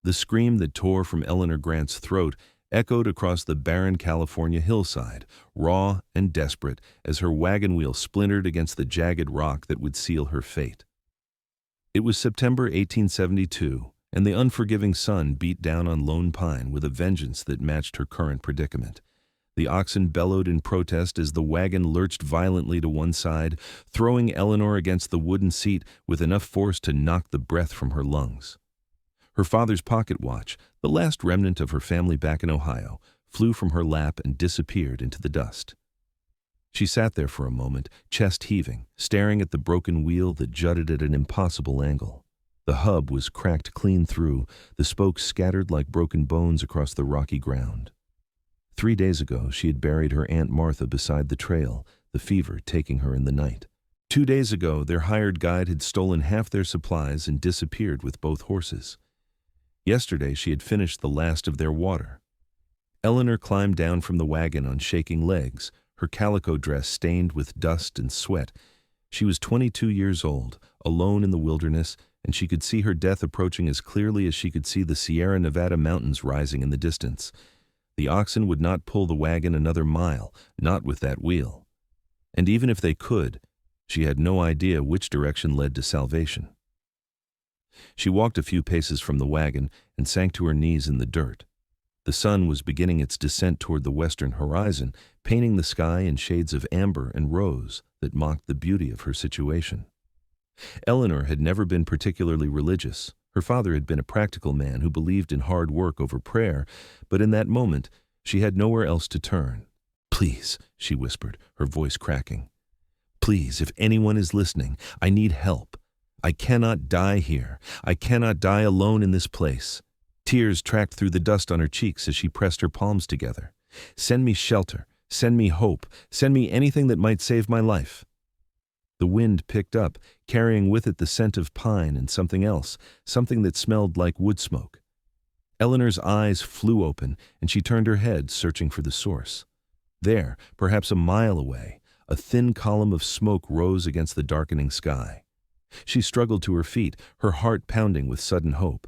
The scream that tore from Eleanor Grant's throat echoed across the barren California hillside, raw and desperate as her wagon wheel splintered against the jagged rock that would seal her fate. It was September 1872, and the unforgiving sun beat down on Lone Pine with a vengeance that matched her current predicament. The oxen bellowed in protest as the wagon lurched violently to one side, throwing Eleanor against the wooden seat with enough force to knock the breath from her lungs. Her father's pocket watch, the last remnant of her family back in Ohio, flew from her lap and disappeared into the dust. She sat there for a moment, chest heaving, staring at the broken wheel that jutted at an impossible angle. The hub was cracked clean through, the spokes scattered like broken bones across the rocky ground. 3 days ago, she had buried her Aunt Martha beside the trail, the fever taking her in the night. 2 days ago, their hired guide had stolen half their supplies and disappeared with both horses. Yesterday, she had finished the last of their water. Eleanor climbed down from the wagon on shaking legs, her calico dress stained with dust and sweat. She was 22 years old, alone in the wilderness, and she could see her death approaching as clearly as she could see the Sierra Nevada mountains rising in the distance. The oxen would not pull the wagon another mile, not with that wheel. And even if they could, she had no idea which direction led to salvation. She walked a few paces from the wagon and sank to her knees in the dirt. The sun was beginning its descent toward the western horizon, painting the sky in shades of amber and rose that mocked the beauty of her situation. Eleanor had never been particularly religious. Her father had been a practical man who believed in hard work over prayer, but in that moment, she had nowhere else to turn. "Please," she whispered, her voice cracking. "Please, if anyone is listening, I need help. I cannot die here. I cannot die alone in this place." Tears tracked through the dust on her cheeks as she pressed her palms together. "Send me shelter. Send me hope. Send me anything that might save my life." The wind picked up, carrying with it the scent of pine and something else, something that smelled like wood smoke. Eleanor's eyes flew open, and she turned her head, searching for the source. There, perhaps a mile away, a thin column of smoke rose against the darkening sky. She struggled to her feet, her heart pounding with sudden hope.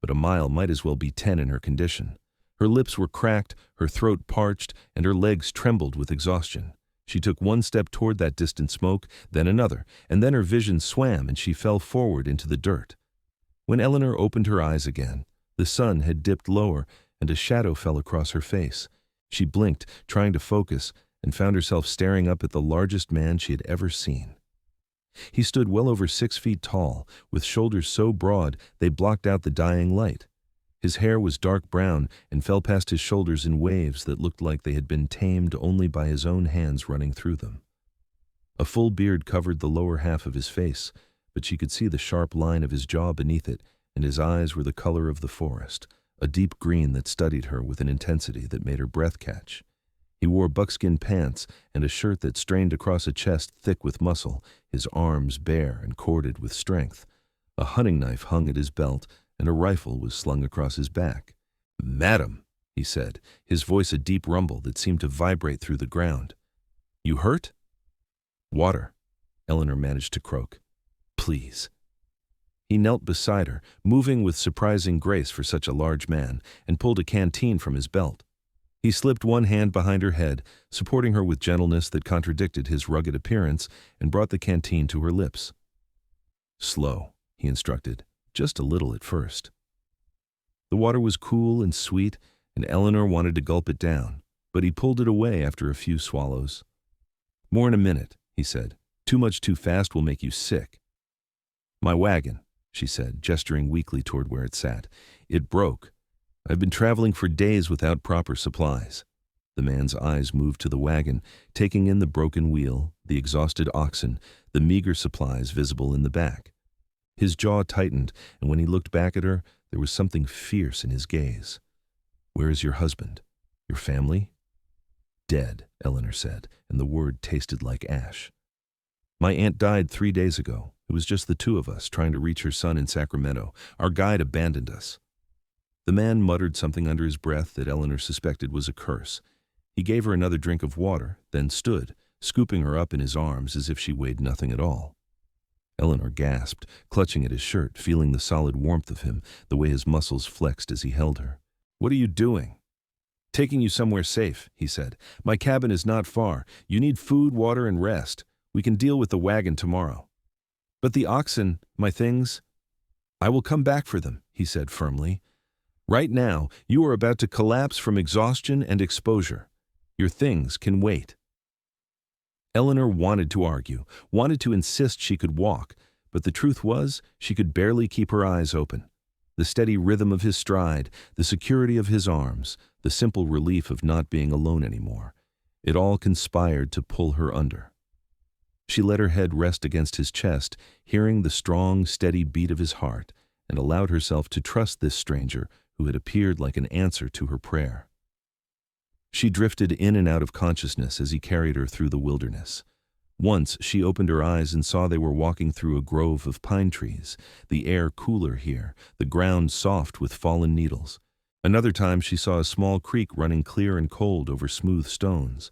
But a mile might as well be 10 in her condition. Her lips were cracked, her throat parched, and her legs trembled with exhaustion. She took one step toward that distant smoke, then another, and then her vision swam and she fell forward into the dirt. When Eleanor opened her eyes again, the sun had dipped lower and a shadow fell across her face. She blinked, trying to focus, and found herself staring up at the largest man she had ever seen. He stood well over 6 feet tall, with shoulders so broad they blocked out the dying light. His hair was dark brown and fell past his shoulders in waves that looked like they had been tamed only by his own hands running through them. A full beard covered the lower half of his face, but she could see the sharp line of his jaw beneath it, and his eyes were the color of the forest, a deep green that studied her with an intensity that made her breath catch. He wore buckskin pants and a shirt that strained across a chest thick with muscle, his arms bare and corded with strength. A hunting knife hung at his belt, and a rifle was slung across his back. "Madam," he said, his voice a deep rumble that seemed to vibrate through the ground. "You hurt?" "Water," Eleanor managed to croak. "Please." He knelt beside her, moving with surprising grace for such a large man, and pulled a canteen from his belt. He slipped one hand behind her head, supporting her with gentleness that contradicted his rugged appearance, and brought the canteen to her lips. "Slow," he instructed, "just a little at first." The water was cool and sweet, and Eleanor wanted to gulp it down, but he pulled it away after a few swallows. "More in a minute," he said. "Too much too fast will make you sick." "My wagon," she said, gesturing weakly toward where it sat. "It broke. I've been traveling for days without proper supplies." The man's eyes moved to the wagon, taking in the broken wheel, the exhausted oxen, the meager supplies visible in the back. His jaw tightened, and when he looked back at her, there was something fierce in his gaze. "Where is your husband? Your family?" "Dead," Eleanor said, and the word tasted like ash. "My aunt died 3 days ago. It was just the two of us trying to reach her son in Sacramento. Our guide abandoned us." The man muttered something under his breath that Eleanor suspected was a curse. He gave her another drink of water, then stood, scooping her up in his arms as if she weighed nothing at all. Eleanor gasped, clutching at his shirt, feeling the solid warmth of him, the way his muscles flexed as he held her. "What are you doing?" "Taking you somewhere safe," he said. "My cabin is not far. You need food, water, and rest. We can deal with the wagon tomorrow." "But the oxen, my things—" "I will come back for them," he said firmly. "Right now, you are about to collapse from exhaustion and exposure. Your things can wait." Eleanor wanted to argue, wanted to insist she could walk, but the truth was she could barely keep her eyes open. The steady rhythm of his stride, the security of his arms, the simple relief of not being alone anymore, it all conspired to pull her under. She let her head rest against his chest, hearing the strong, steady beat of his heart, and allowed herself to trust this stranger who had appeared like an answer to her prayer. She drifted in and out of consciousness as he carried her through the wilderness. Once she opened her eyes and saw they were walking through a grove of pine trees, the air cooler here, the ground soft with fallen needles. Another time she saw a small creek running clear and cold over smooth stones.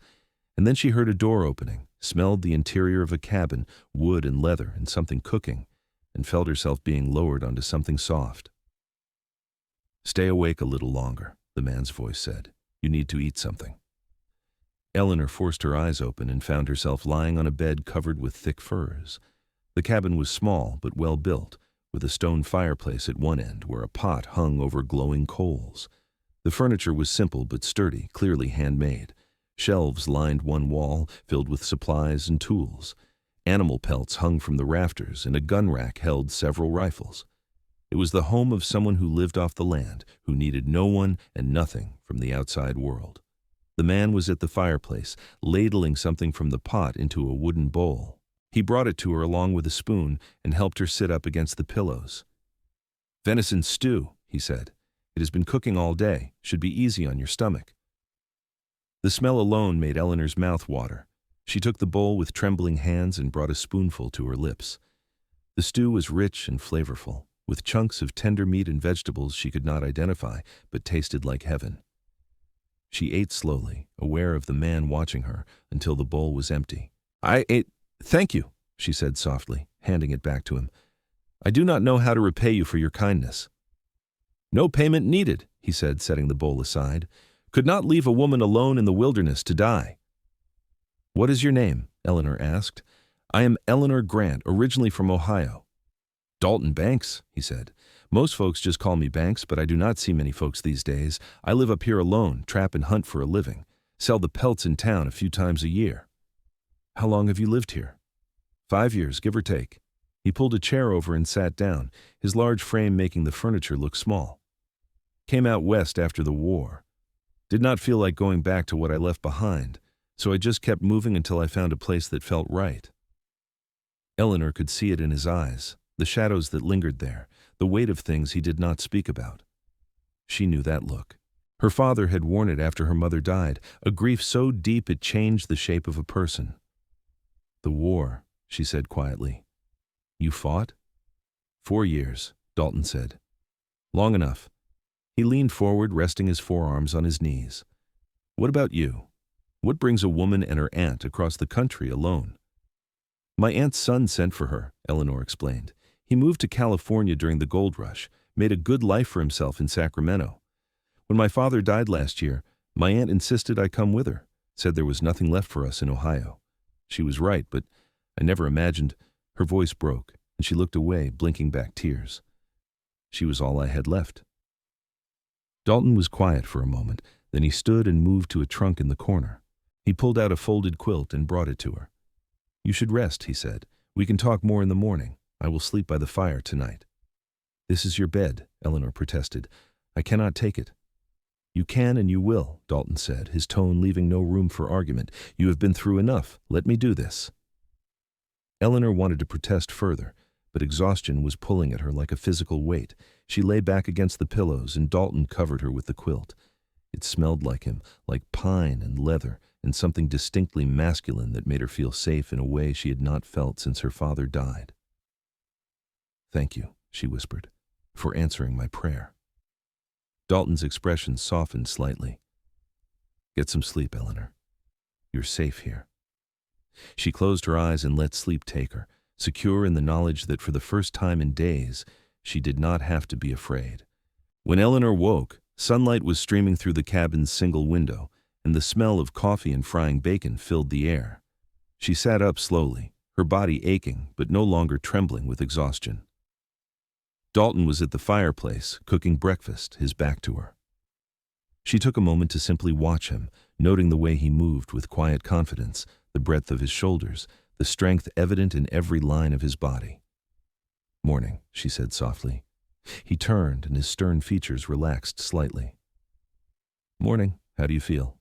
And then she heard a door opening, smelled the interior of a cabin, wood and leather and something cooking, and felt herself being lowered onto something soft. "Stay awake a little longer," the man's voice said. "You need to eat something." Eleanor forced her eyes open and found herself lying on a bed covered with thick furs. The cabin was small but well built, with a stone fireplace at one end where a pot hung over glowing coals. The furniture was simple but sturdy, clearly handmade. Shelves lined one wall, filled with supplies and tools. Animal pelts hung from the rafters, and a gun rack held several rifles. It was the home of someone who lived off the land, who needed no one and nothing from the outside world. The man was at the fireplace, ladling something from the pot into a wooden bowl. He brought it to her along with a spoon and helped her sit up against the pillows. "Venison stew," he said. "It has been cooking all day. Should be easy on your stomach." The smell alone made Eleanor's mouth water. She took the bowl with trembling hands and brought a spoonful to her lips. The stew was rich and flavorful, with chunks of tender meat and vegetables she could not identify, but tasted like heaven. She ate slowly, aware of the man watching her, until the bowl was empty. "I ate— Thank you," she said softly, handing it back to him. "I do not know how to repay you for your kindness." "No payment needed," he said, setting the bowl aside. "Could not leave a woman alone in the wilderness to die." "What is your name?" Eleanor asked. "I am Eleanor Grant, originally from Ohio." "Dalton Banks," he said. "Most folks just call me Banks, but I do not see many folks these days. I live up here alone, trap and hunt for a living. Sell the pelts in town a few times a year." "How long have you lived here?" 5 years, give or take." He pulled a chair over and sat down, his large frame making the furniture look small. "Came out west after the war. Did not feel like going back to what I left behind, so I just kept moving until I found a place that felt right." Eleanor could see it in his eyes, the shadows that lingered there, the weight of things he did not speak about. She knew that look. Her father had worn it after her mother died, a grief so deep it changed the shape of a person. "The war," she said quietly. "You fought?" 4 years, Dalton said. "Long enough." He leaned forward, resting his forearms on his knees. "What about you? What brings a woman and her aunt across the country alone?" "My aunt's son sent for her," Eleanor explained. "He moved to California during the gold rush, made a good life for himself in Sacramento. When my father died last year, my aunt insisted I come with her, said there was nothing left for us in Ohio. She was right, but I never imagined—" Her voice broke, and she looked away, blinking back tears. "She was all I had left." Dalton was quiet for a moment, then he stood and moved to a trunk in the corner. He pulled out a folded quilt and brought it to her. "You should rest," he said. "We can talk more in the morning. I will sleep by the fire tonight." "This is your bed," Eleanor protested. "I cannot take it." "You can and you will," Dalton said, his tone leaving no room for argument. "You have been through enough. Let me do this." Eleanor wanted to protest further, but exhaustion was pulling at her like a physical weight. She lay back against the pillows, and Dalton covered her with the quilt. It smelled like him, like pine and leather, and something distinctly masculine that made her feel safe in a way she had not felt since her father died. "Thank you," she whispered, "for answering my prayer." Dalton's expression softened slightly. "Get some sleep, Eleanor. You're safe here." She closed her eyes and let sleep take her, secure in the knowledge that for the first time in days, she did not have to be afraid. When Eleanor woke, sunlight was streaming through the cabin's single window, and the smell of coffee and frying bacon filled the air. She sat up slowly, her body aching but no longer trembling with exhaustion. Dalton was at the fireplace, cooking breakfast, his back to her. She took a moment to simply watch him, noting the way he moved with quiet confidence, the breadth of his shoulders, the strength evident in every line of his body. "Morning," she said softly. He turned, and his stern features relaxed slightly. "Morning. How do you feel?"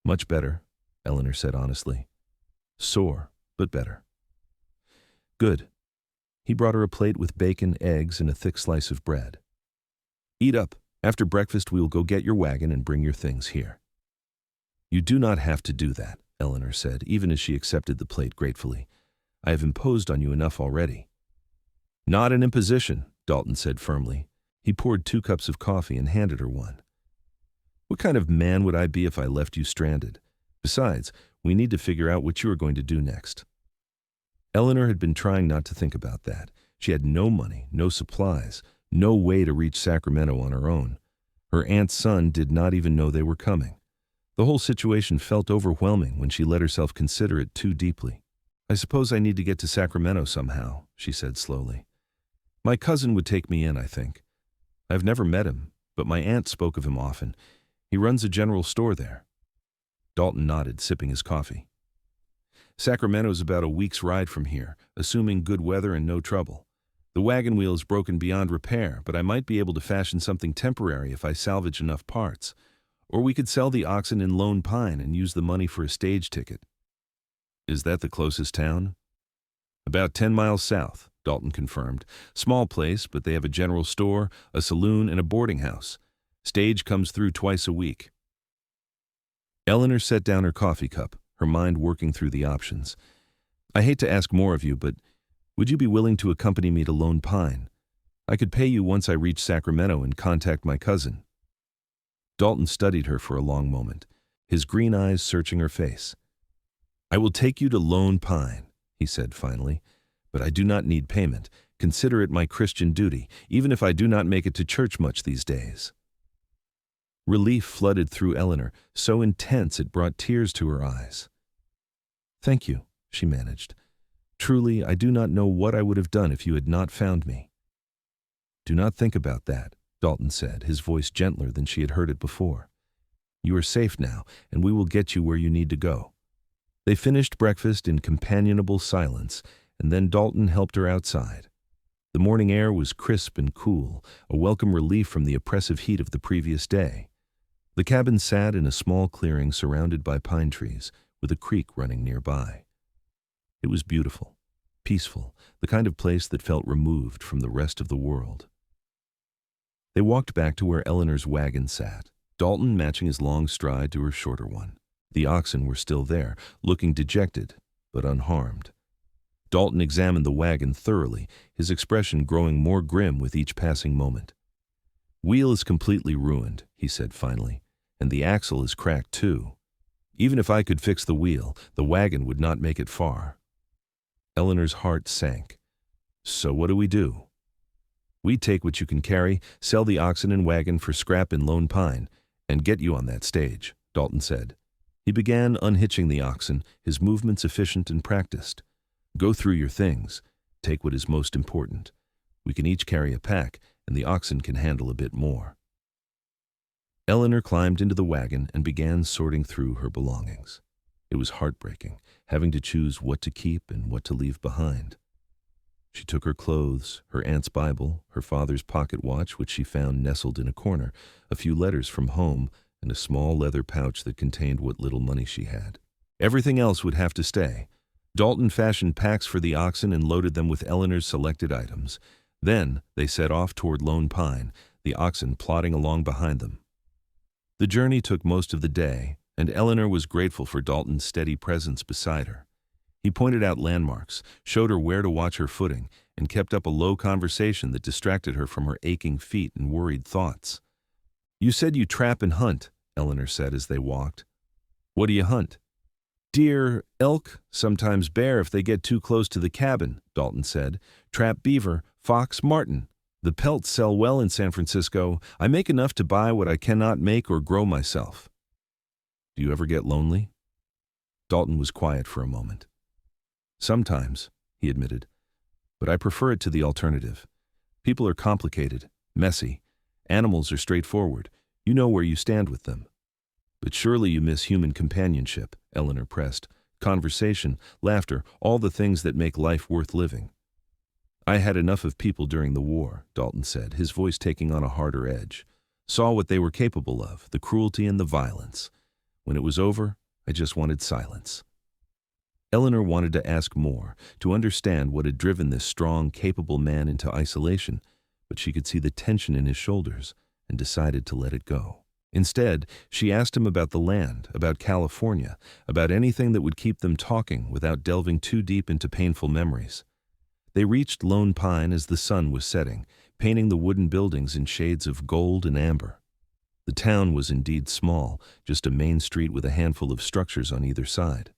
"Much better," Eleanor said honestly. "Sore, but better." "Good." He brought her a plate with bacon, eggs, and a thick slice of bread. "Eat up. After breakfast, we will go get your wagon and bring your things here." "You do not have to do that," Eleanor said, even as she accepted the plate gratefully. "I have imposed on you enough already." "Not an imposition," Dalton said firmly. He poured 2 cups of coffee and handed her one. "What kind of man would I be if I left you stranded? Besides, we need to figure out what you are going to do next." Eleanor had been trying not to think about that. She had no money, no supplies, no way to reach Sacramento on her own. Her aunt's son did not even know they were coming. The whole situation felt overwhelming when she let herself consider it too deeply. "I suppose I need to get to Sacramento somehow," she said slowly. "My cousin would take me in, I think. I've never met him, but my aunt spoke of him often. He runs a general store there." Dalton nodded, sipping his coffee. "Sacramento's about a week's ride from here, assuming good weather and no trouble. The wagon wheel is broken beyond repair, but I might be able to fashion something temporary if I salvage enough parts. Or we could sell the oxen in Lone Pine and use the money for a stage ticket." "Is that the closest town?" "About 10 miles south," Dalton confirmed. "Small place, but they have a general store, a saloon, and a boarding house. Stage comes through twice a week." Eleanor set down her coffee cup, her mind working through the options. "I hate to ask more of you, but would you be willing to accompany me to Lone Pine? I could pay you once I reach Sacramento and contact my cousin." Dalton studied her for a long moment, his green eyes searching her face. "I will take you to Lone Pine," he said finally, "but I do not need payment. Consider it my Christian duty, even if I do not make it to church much these days." Relief flooded through Eleanor, so intense it brought tears to her eyes. "Thank you," she managed. "Truly, I do not know what I would have done if you had not found me." "Do not think about that," Dalton said, his voice gentler than she had heard it before. "You are safe now, and we will get you where you need to go." They finished breakfast in companionable silence, and then Dalton helped her outside. The morning air was crisp and cool, a welcome relief from the oppressive heat of the previous day. The cabin sat in a small clearing surrounded by pine trees, with a creek running nearby. It was beautiful, peaceful, the kind of place that felt removed from the rest of the world. They walked back to where Eleanor's wagon sat, Dalton matching his long stride to her shorter one. The oxen were still there, looking dejected, but unharmed. Dalton examined the wagon thoroughly, his expression growing more grim with each passing moment. "Wheel is completely ruined," he said finally, "and the axle is cracked too. Even if I could fix the wheel, the wagon would not make it far." Eleanor's heart sank. "So what do we do?" "We take what you can carry, sell the oxen and wagon for scrap in Lone Pine, and get you on that stage," Dalton said. He began unhitching the oxen, his movements efficient and practiced. "Go through your things. Take what is most important. We can each carry a pack, and the oxen can handle a bit more." Eleanor climbed into the wagon and began sorting through her belongings. It was heartbreaking, having to choose what to keep and what to leave behind. She took her clothes, her aunt's Bible, her father's pocket watch, which she found nestled in a corner, a few letters from home, and a small leather pouch that contained what little money she had. Everything else would have to stay. Dalton fashioned packs for the oxen and loaded them with Eleanor's selected items. Then they set off toward Lone Pine, the oxen plodding along behind them. The journey took most of the day, and Eleanor was grateful for Dalton's steady presence beside her. He pointed out landmarks, showed her where to watch her footing, and kept up a low conversation that distracted her from her aching feet and worried thoughts. "You said you trap and hunt," Eleanor said as they walked. "What do you hunt?" Deer, elk, sometimes bear if they get too close to the cabin, Dalton said. Trap beaver, fox, marten. The pelts sell well in San Francisco. I make enough to buy what I cannot make or grow myself. Do you ever get lonely? Dalton was quiet for a moment. Sometimes, he admitted, but I prefer it to the alternative. People are complicated, messy. Animals are straightforward. You know where you stand with them. But surely you miss human companionship, Eleanor pressed. Conversation, laughter, all the things that make life worth living. I had enough of people during the war, Dalton said, his voice taking on a harder edge. Saw what they were capable of, the cruelty and the violence. When it was over, I just wanted silence. Eleanor wanted to ask more, to understand what had driven this strong, capable man into isolation, but she could see the tension in his shoulders and decided to let it go. Instead, she asked him about the land, about California, about anything that would keep them talking without delving too deep into painful memories. They reached Lone Pine as the sun was setting, painting the wooden buildings in shades of gold and amber. The town was indeed small, just a main street with a handful of structures on either side.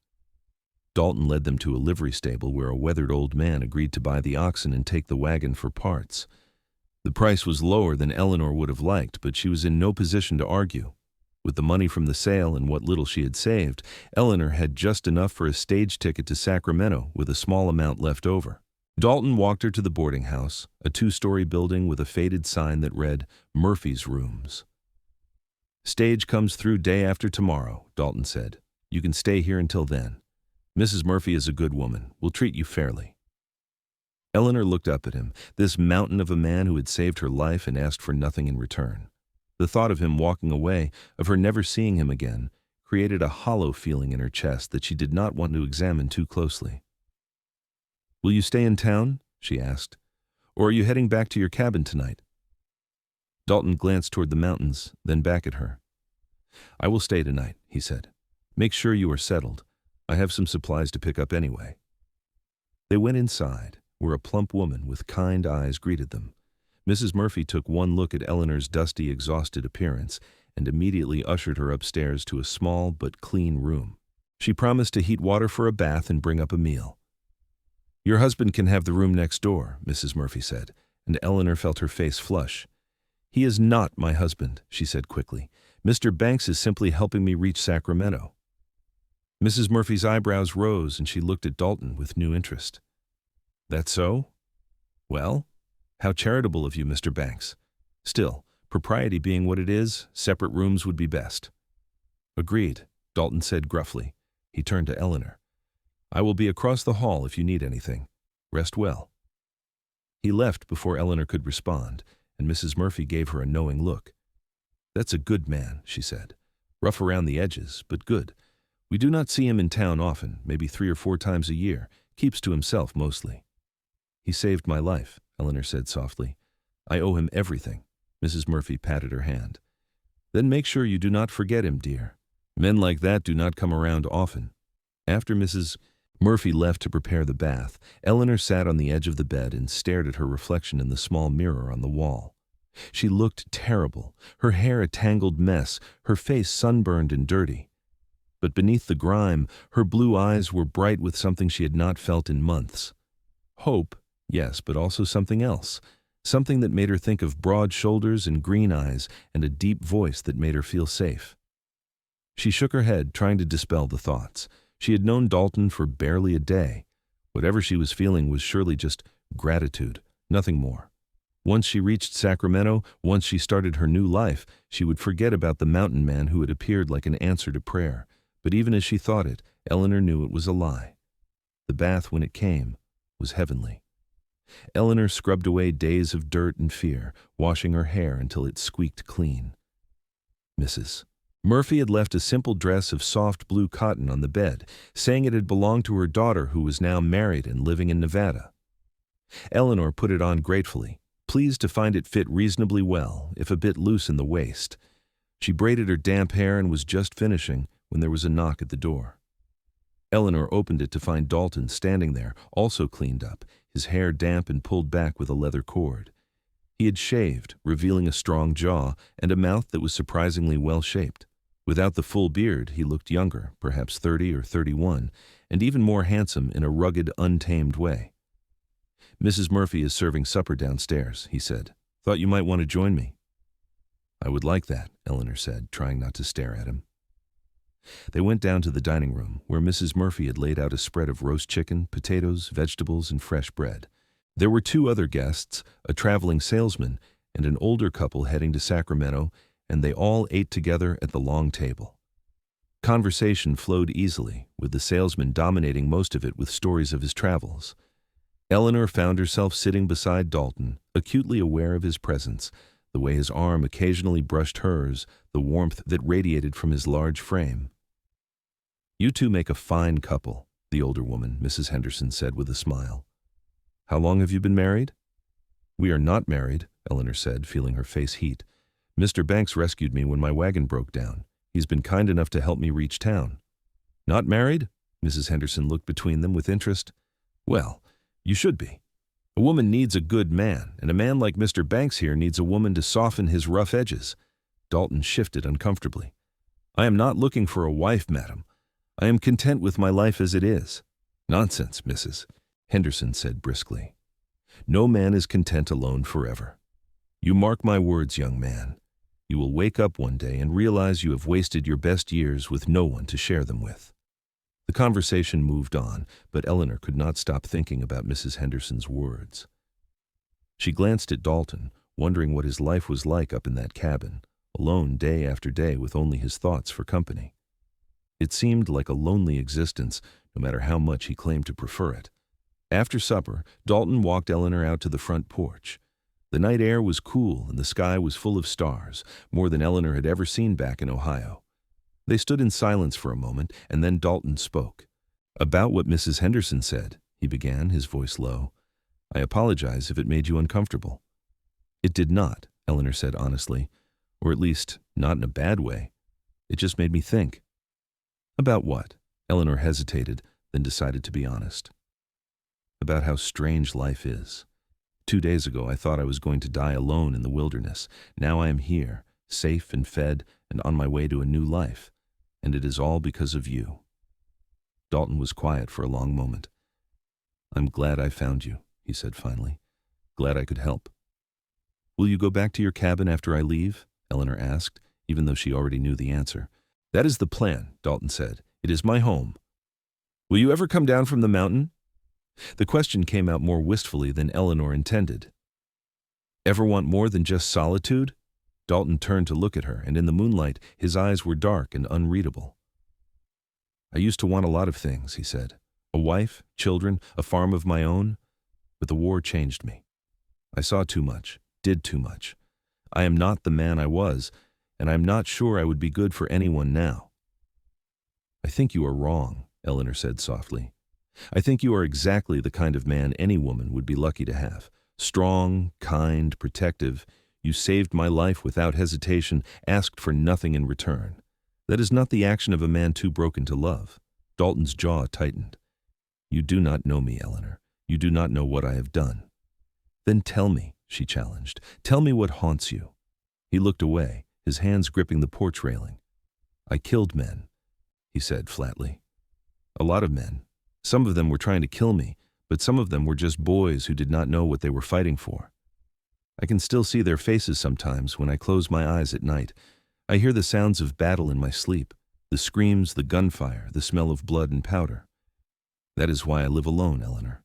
Dalton led them to a livery stable where a weathered old man agreed to buy the oxen and take the wagon for parts. The price was lower than Eleanor would have liked, but she was in no position to argue. With the money from the sale and what little she had saved, Eleanor had just enough for a stage ticket to Sacramento with a small amount left over. Dalton walked her to the boarding house, a 2-story building with a faded sign that read, Murphy's Rooms. Stage comes through day after tomorrow, Dalton said. You can stay here until then. Mrs. Murphy is a good woman. We'll treat you fairly. Eleanor looked up at him, this mountain of a man who had saved her life and asked for nothing in return. The thought of him walking away, of her never seeing him again, created a hollow feeling in her chest that she did not want to examine too closely. Will you stay in town? She asked. Or are you heading back to your cabin tonight? Dalton glanced toward the mountains, then back at her. I will stay tonight, he said. Make sure you are settled. I have some supplies to pick up anyway. They went inside, where a plump woman with kind eyes greeted them. Mrs. Murphy took one look at Eleanor's dusty, exhausted appearance and immediately ushered her upstairs to a small but clean room. She promised to heat water for a bath and bring up a meal. Your husband can have the room next door, Mrs. Murphy said, and Eleanor felt her face flush. He is not my husband, she said quickly. Mr. Banks is simply helping me reach Sacramento. Mrs. Murphy's eyebrows rose and she looked at Dalton with new interest. That so? Well, how charitable of you, Mr. Banks. Still, propriety being what it is, separate rooms would be best. Agreed, Dalton said gruffly. He turned to Eleanor. I will be across the hall if you need anything. Rest well. He left before Eleanor could respond, and Mrs. Murphy gave her a knowing look. That's a good man, she said. Rough around the edges, but good. We do not see him in town often, maybe 3 or 4 times a year. Keeps to himself mostly. He saved my life, Eleanor said softly. I owe him everything. Mrs. Murphy patted her hand. Then make sure you do not forget him, dear. Men like that do not come around often. After Mrs. Murphy left to prepare the bath, Eleanor sat on the edge of the bed and stared at her reflection in the small mirror on the wall. She looked terrible, her hair a tangled mess, her face sunburned and dirty. But beneath the grime, her blue eyes were bright with something she had not felt in months. Hope, yes, but also something else. Something that made her think of broad shoulders and green eyes and a deep voice that made her feel safe. She shook her head, trying to dispel the thoughts. She had known Dalton for barely a day. Whatever she was feeling was surely just gratitude, nothing more. Once she reached Sacramento, once she started her new life, she would forget about the mountain man who had appeared like an answer to prayer. But even as she thought it, Eleanor knew it was a lie. The bath, when it came, was heavenly. Eleanor scrubbed away days of dirt and fear, washing her hair until it squeaked clean. Mrs. Murphy had left a simple dress of soft blue cotton on the bed, saying it had belonged to her daughter who was now married and living in Nevada. Eleanor put it on gratefully, pleased to find it fit reasonably well, if a bit loose in the waist. She braided her damp hair and was just finishing when there was a knock at the door. Eleanor opened it to find Dalton standing there, also cleaned up, his hair damp and pulled back with a leather cord. He had shaved, revealing a strong jaw and a mouth that was surprisingly well-shaped. Without the full beard, he looked younger, perhaps 30 or 31, and even more handsome in a rugged, untamed way. "Mrs. Murphy is serving supper downstairs," he said. "Thought you might want to join me." "I would like that," Eleanor said, trying not to stare at him. They went down to the dining room, where Mrs. Murphy had laid out a spread of roast chicken, potatoes, vegetables, and fresh bread. There were 2 other guests, a traveling salesman and an older couple heading to Sacramento, and they all ate together at the long table. Conversation flowed easily, with the salesman dominating most of it with stories of his travels. Eleanor found herself sitting beside Dalton, acutely aware of his presence, the way his arm occasionally brushed hers, the warmth that radiated from his large frame. "You two make a fine couple," the older woman, Mrs. Henderson, said with a smile. "How long have you been married?" "We are not married," Eleanor said, feeling her face heat. "Mr. Banks rescued me when my wagon broke down. He's been kind enough to help me reach town." "Not married?" Mrs. Henderson looked between them with interest. "Well, you should be. A woman needs a good man, and a man like Mr. Banks here needs a woman to soften his rough edges." Dalton shifted uncomfortably. "I am not looking for a wife, madam. I am content with my life as it is." "Nonsense, Mrs. Henderson said briskly. "No man is content alone forever. You mark my words, young man. You will wake up one day and realize you have wasted your best years with no one to share them with." The conversation moved on, but Eleanor could not stop thinking about Mrs. Henderson's words. She glanced at Dalton, wondering what his life was like up in that cabin, alone day after day with only his thoughts for company. It seemed like a lonely existence, no matter how much he claimed to prefer it. After supper, Dalton walked Eleanor out to the front porch. The night air was cool and the sky was full of stars, more than Eleanor had ever seen back in Ohio. They stood in silence for a moment, and then Dalton spoke. "About what Mrs. Henderson said," he began, his voice low. "I apologize if it made you uncomfortable." "It did not," Eleanor said honestly, "or at least not in a bad way. It just made me think." "About what?" Eleanor hesitated, then decided to be honest. "About how strange life is. 2 days ago I thought I was going to die alone in the wilderness. Now I am here, safe and fed, and on my way to a new life. And it is all because of you." Dalton was quiet for a long moment. "I'm glad I found you," he said finally. "Glad I could help." "Will you go back to your cabin after I leave?" Eleanor asked, even though she already knew the answer. "That is the plan," Dalton said. "It is my home." "Will you ever come down from the mountain?" The question came out more wistfully than Eleanor intended. "Ever want more than just solitude?" Dalton turned to look at her, and in the moonlight, his eyes were dark and unreadable. "I used to want a lot of things," he said. "A wife, children, a farm of my own. But the war changed me. I saw too much, did too much. I am not the man I was, and I am not sure I would be good for anyone now." "I think you are wrong," Eleanor said softly. "I think you are exactly the kind of man any woman would be lucky to have. Strong, kind, protective. You saved my life without hesitation, asked for nothing in return. That is not the action of a man too broken to love." Dalton's jaw tightened. "You do not know me, Eleanor. You do not know what I have done." "Then tell me," she challenged. "Tell me what haunts you." He looked away, his hands gripping the porch railing. "I killed men," he said flatly. "A lot of men. Some of them were trying to kill me, but some of them were just boys who did not know what they were fighting for. I can still see their faces sometimes when I close my eyes at night. I hear the sounds of battle in my sleep, the screams, the gunfire, the smell of blood and powder. That is why I live alone, Eleanor,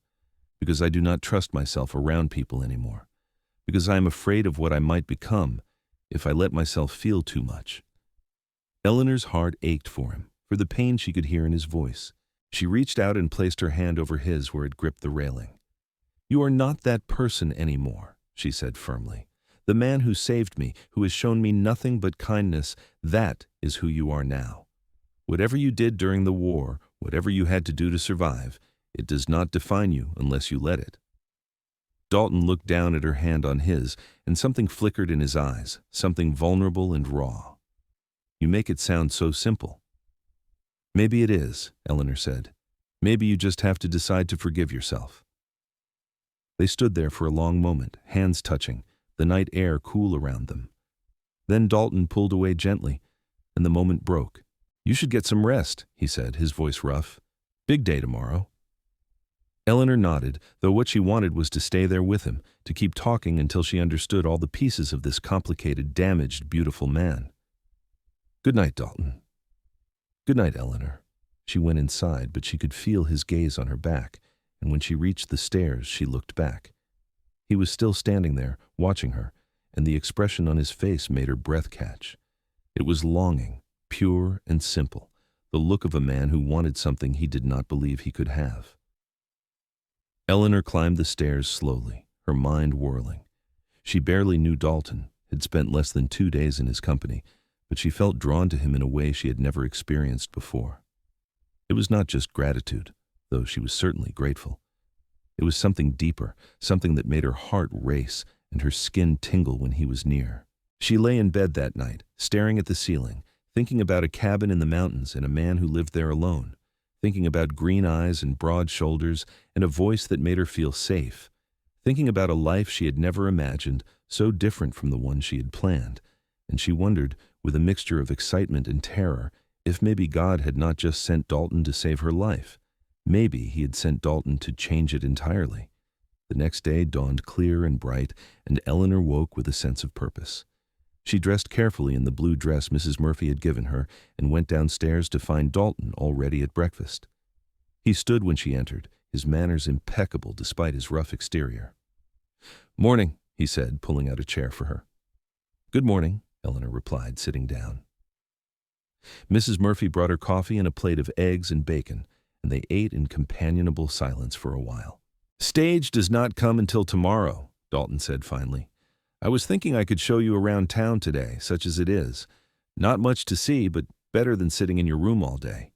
because I do not trust myself around people anymore, because I am afraid of what I might become if I let myself feel too much." Eleanor's heart ached for him, for the pain she could hear in his voice. She reached out and placed her hand over his where it gripped the railing. "You are not that person anymore," she said firmly. "The man who saved me, who has shown me nothing but kindness, that is who you are now. Whatever you did during the war, whatever you had to do to survive, it does not define you unless you let it." Dalton looked down at her hand on his, and something flickered in his eyes, something vulnerable and raw. "You make it sound so simple." "Maybe it is," Eleanor said. "Maybe you just have to decide to forgive yourself." They stood there for a long moment, hands touching, the night air cool around them. Then Dalton pulled away gently. and the moment broke. "You should get some rest," he said, his voice rough. "Big day tomorrow." Eleanor nodded, though what she wanted was to stay there with him, to keep talking until she understood all the pieces of this complicated, damaged, beautiful man. "Good night, Dalton." "Good night, Eleanor." She went inside, but she could feel his gaze on her back, and when she reached the stairs, she looked back. He was still standing there, watching her, and the expression on his face made her breath catch. It was longing, pure and simple, the look of a man who wanted something he did not believe he could have. Eleanor climbed the stairs slowly, her mind whirling. She barely knew Dalton, had spent less than 2 days in his company, but she felt drawn to him in a way she had never experienced before. It was not just gratitude, though she was certainly grateful. It was something deeper, something that made her heart race and her skin tingle when he was near. She lay in bed that night, staring at the ceiling, thinking about a cabin in the mountains and a man who lived there alone, thinking about green eyes and broad shoulders and a voice that made her feel safe, thinking about a life she had never imagined, so different from the one she had planned, and she wondered, with a mixture of excitement and terror, if maybe God had not just sent Dalton to save her life. Maybe he had sent Dalton to change it entirely. The next day dawned clear and bright, and Eleanor woke with a sense of purpose. She dressed carefully in the blue dress Mrs. Murphy had given her and went downstairs to find Dalton already at breakfast. He stood when she entered, his manners impeccable despite his rough exterior. "Morning," he said, pulling out a chair for her. "Good morning," Eleanor replied, sitting down. Mrs. Murphy brought her coffee and a plate of eggs and bacon, and they ate in companionable silence for a while. "Stage does not come until tomorrow," Dalton said finally. "I was thinking I could show you around town today, such as it is. Not much to see, but better than sitting in your room all day."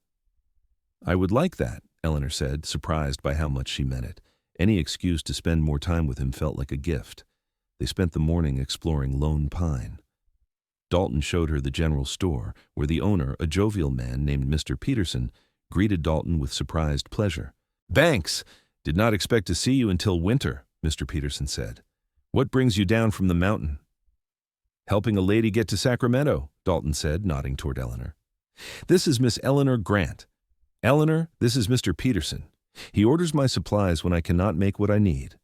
"I would like that," Eleanor said, surprised by how much she meant it. Any excuse to spend more time with him felt like a gift. They spent the morning exploring Lone Pine. Dalton showed her the general store, where the owner, a jovial man named Mr. Peterson, greeted Dalton with surprised pleasure. "Banks! Did not expect to see you until winter," Mr. Peterson said. "What brings you down from the mountain?" "Helping a lady get to Sacramento," Dalton said, nodding toward Eleanor. "This is Miss Eleanor Grant. Eleanor, this is Mr. Peterson. He orders my supplies when I cannot make what I need."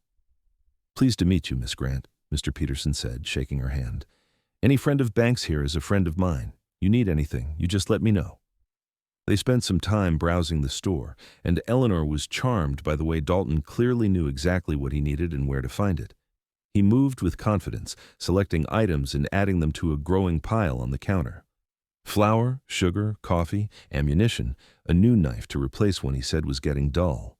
"Pleased to meet you, Miss Grant," Mr. Peterson said, shaking her hand. "Any friend of Banks here is a friend of mine. You need anything, you just let me know." They spent some time browsing the store, and Eleanor was charmed by the way Dalton clearly knew exactly what he needed and where to find it. He moved with confidence, selecting items and adding them to a growing pile on the counter. Flour, sugar, coffee, ammunition, a new knife to replace one he said was getting dull.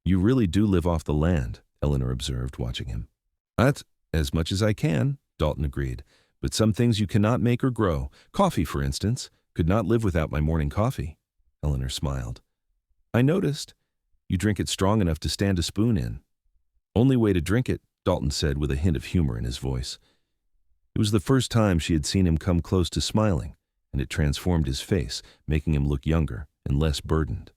"You really do live off the land," Eleanor observed, watching him. "That's as much as I can," Dalton agreed, "but some things you cannot make or grow. Coffee, for instance. Could not live without my morning coffee." Eleanor smiled. "I noticed. You drink it strong enough to stand a spoon in." "Only way to drink it," Dalton said with a hint of humor in his voice. It was the first time she had seen him come close to smiling, and it transformed his face, making him look younger and less burdened.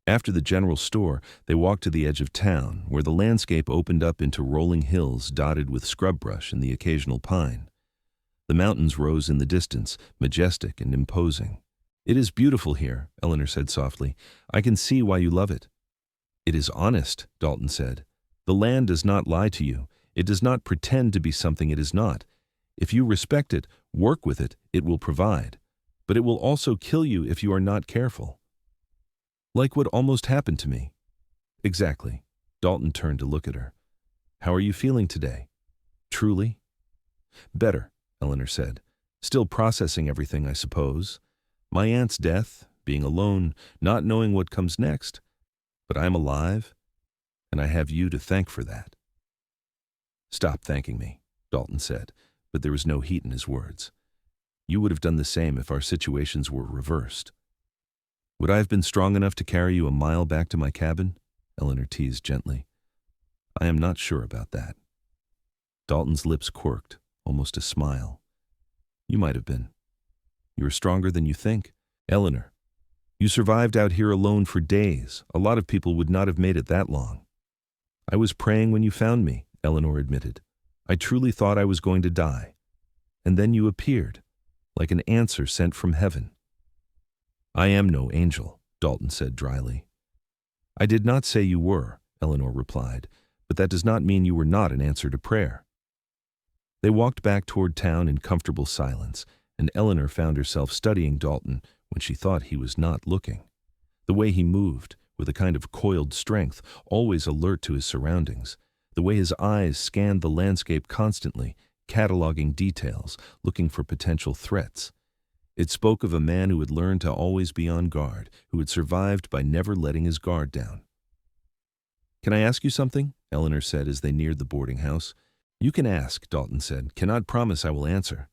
After the general store, they walked to the edge of town, where the landscape opened up into rolling hills dotted with scrub brush and the occasional pine. The mountains rose in the distance, majestic and imposing. "It is beautiful here," Eleanor said softly. "I can see why you love it." "It is honest," Dalton said. "The land does not lie to you. It does not pretend to be something it is not. If you respect it, work with it, it will provide. But it will also kill you if you are not careful." "Like what almost happened to me." "Exactly." Dalton turned to look at her. "How are you feeling today?" "Truly?" "Better," Eleanor said. "Still processing everything, I suppose. My aunt's death, being alone, not knowing what comes next. But I'm alive, and I have you to thank for that." "Stop thanking me," Dalton said, but there was no heat in his words. "You would have done the same if our situations were reversed." "Would I have been strong enough to carry you a mile back to my cabin?" Eleanor teased gently. "I am not sure about that." Dalton's lips quirked, almost a smile. "You might have been. You are stronger than you think. Eleanor, you survived out here alone for days. A lot of people would not have made it that long." "I was praying when you found me," Eleanor admitted. "I truly thought I was going to die. And then you appeared, like an answer sent from heaven. "I am no angel," Dalton said dryly. "I did not say you were," Eleanor replied, "but that does not mean you were not an answer to prayer." They walked back toward town in comfortable silence, and Eleanor found herself studying Dalton when she thought he was not looking. The way he moved, with a kind of coiled strength, always alert to his surroundings. The way his eyes scanned the landscape constantly, cataloging details, looking for potential threats. It spoke of a man who had learned to always be on guard, who had survived by never letting his guard down. "Can I ask you something?" Eleanor said as they neared the boarding house. "You can ask," Dalton said. "Cannot promise I will answer.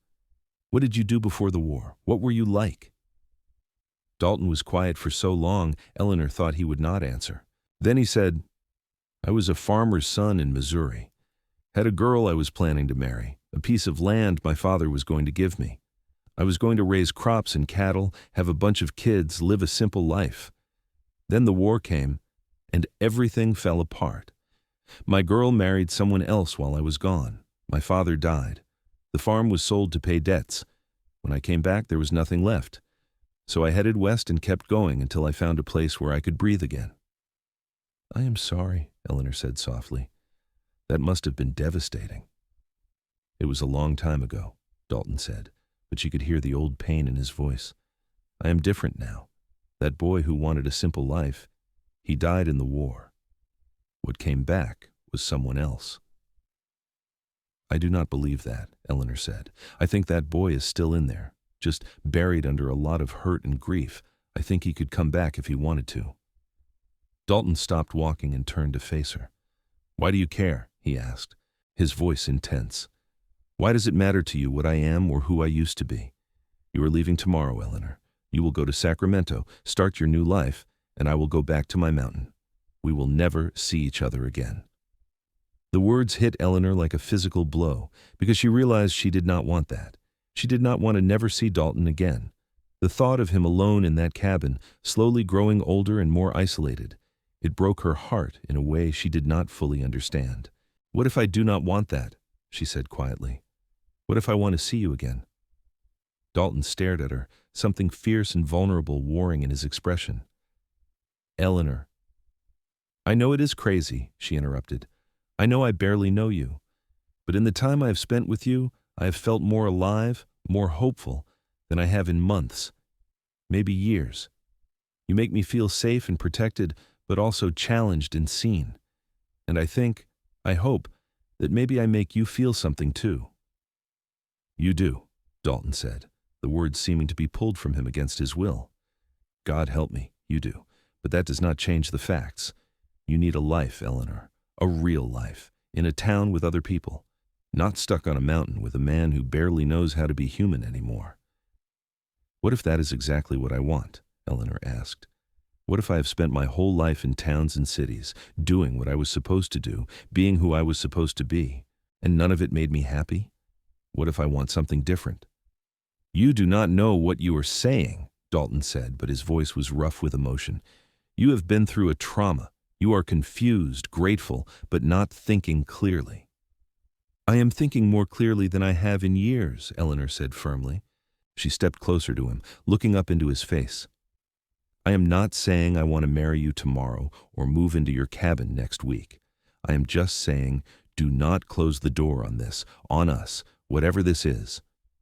What did you do before the war? What were you like?" Dalton was quiet for so long, Eleanor thought he would not answer. Then he said, "I was a farmer's son in Missouri. Had a girl I was planning to marry, a piece of land my father was going to give me. I was going to raise crops and cattle, have a bunch of kids, live a simple life. Then the war came, and everything fell apart. My girl married someone else while I was gone. My father died. The farm was sold to pay debts. When I came back, there was nothing left. So I headed west and kept going until I found a place where I could breathe again." "I am sorry," Eleanor said softly. "That must have been devastating." "It was a long time ago," Dalton said, but she could hear the old pain in his voice. "I am different now. That boy who wanted a simple life, he died in the war. What came back was someone else." "I do not believe that," Eleanor said. "I think that boy is still in there, just buried under a lot of hurt and grief. I think he could come back if he wanted to." Dalton stopped walking and turned to face her. "Why do you care?" he asked, his voice intense. "Why does it matter to you what I am or who I used to be? You are leaving tomorrow, Eleanor. You will go to Sacramento, start your new life, and I will go back to my mountain. We will never see each other again." The words hit Eleanor like a physical blow, because she realized she did not want that. She did not want to never see Dalton again. The thought of him alone in that cabin, slowly growing older and more isolated, it broke her heart in a way she did not fully understand. "What if I do not want that?" she said quietly. "What if I want to see you again?" Dalton stared at her, something fierce and vulnerable warring in his expression. "Eleanor." "I know it is crazy," she interrupted. "I know I barely know you. But in the time I have spent with you, I have felt more alive, more hopeful than I have in months, maybe years. You make me feel safe and protected, but also challenged and seen. And I hope, that maybe I make you feel something too." "You do," Dalton said, the words seeming to be pulled from him against his will. "God help me, you do. But that does not change the facts. You need a life, Eleanor, a real life, in a town with other people, not stuck on a mountain with a man who barely knows how to be human anymore." "What if that is exactly what I want?" Eleanor asked. "What if I have spent my whole life in towns and cities, doing what I was supposed to do, being who I was supposed to be, and none of it made me happy? What if I want something different?" "You do not know what you are saying," Dalton said, but his voice was rough with emotion. "You have been through a trauma. You are confused, grateful, but not thinking clearly." "I am thinking more clearly than I have in years," Eleanor said firmly. She stepped closer to him, looking up into his face. "I am not saying I want to marry you tomorrow or move into your cabin next week. I am just saying, do not close the door on this, on us, whatever this is."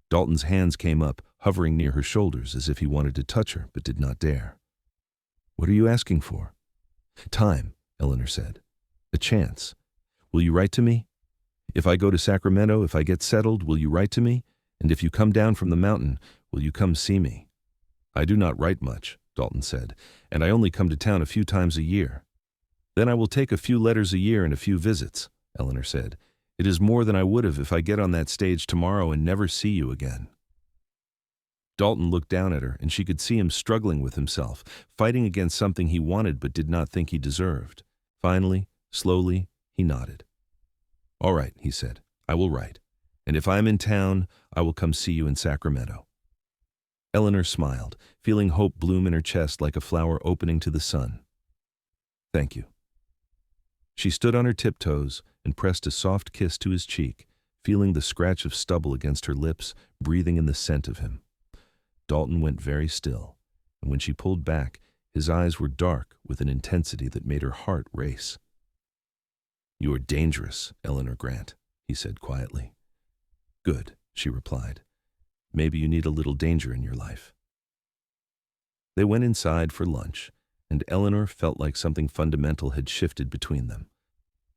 Dalton's hands came up, hovering near her shoulders as if he wanted to touch her but did not dare. "What are you asking for?" "Time," Eleanor said. "A chance. Will you write to me? If I go to Sacramento, if I get settled, will you write to me? And if you come down from the mountain, will you come see me?" "I do not write much," Dalton said, "and I only come to town a few times a year." "Then I will take a few letters a year and a few visits," Eleanor said. "It is more than I would have if I get on that stage tomorrow and never see you again." Dalton looked down at her, and she could see him struggling with himself, fighting against something he wanted but did not think he deserved. Finally, slowly, he nodded. "All right," he said, "I will write. And if I am in town, I will come see you in Sacramento." Eleanor smiled, feeling hope bloom in her chest like a flower opening to the sun. "Thank you." She stood on her tiptoes and pressed a soft kiss to his cheek, feeling the scratch of stubble against her lips, breathing in the scent of him. Dalton went very still, and when she pulled back, his eyes were dark with an intensity that made her heart race. "You are dangerous, Eleanor Grant," he said quietly. "Good," she replied. "Maybe you need a little danger in your life." They went inside for lunch, and Eleanor felt like something fundamental had shifted between them.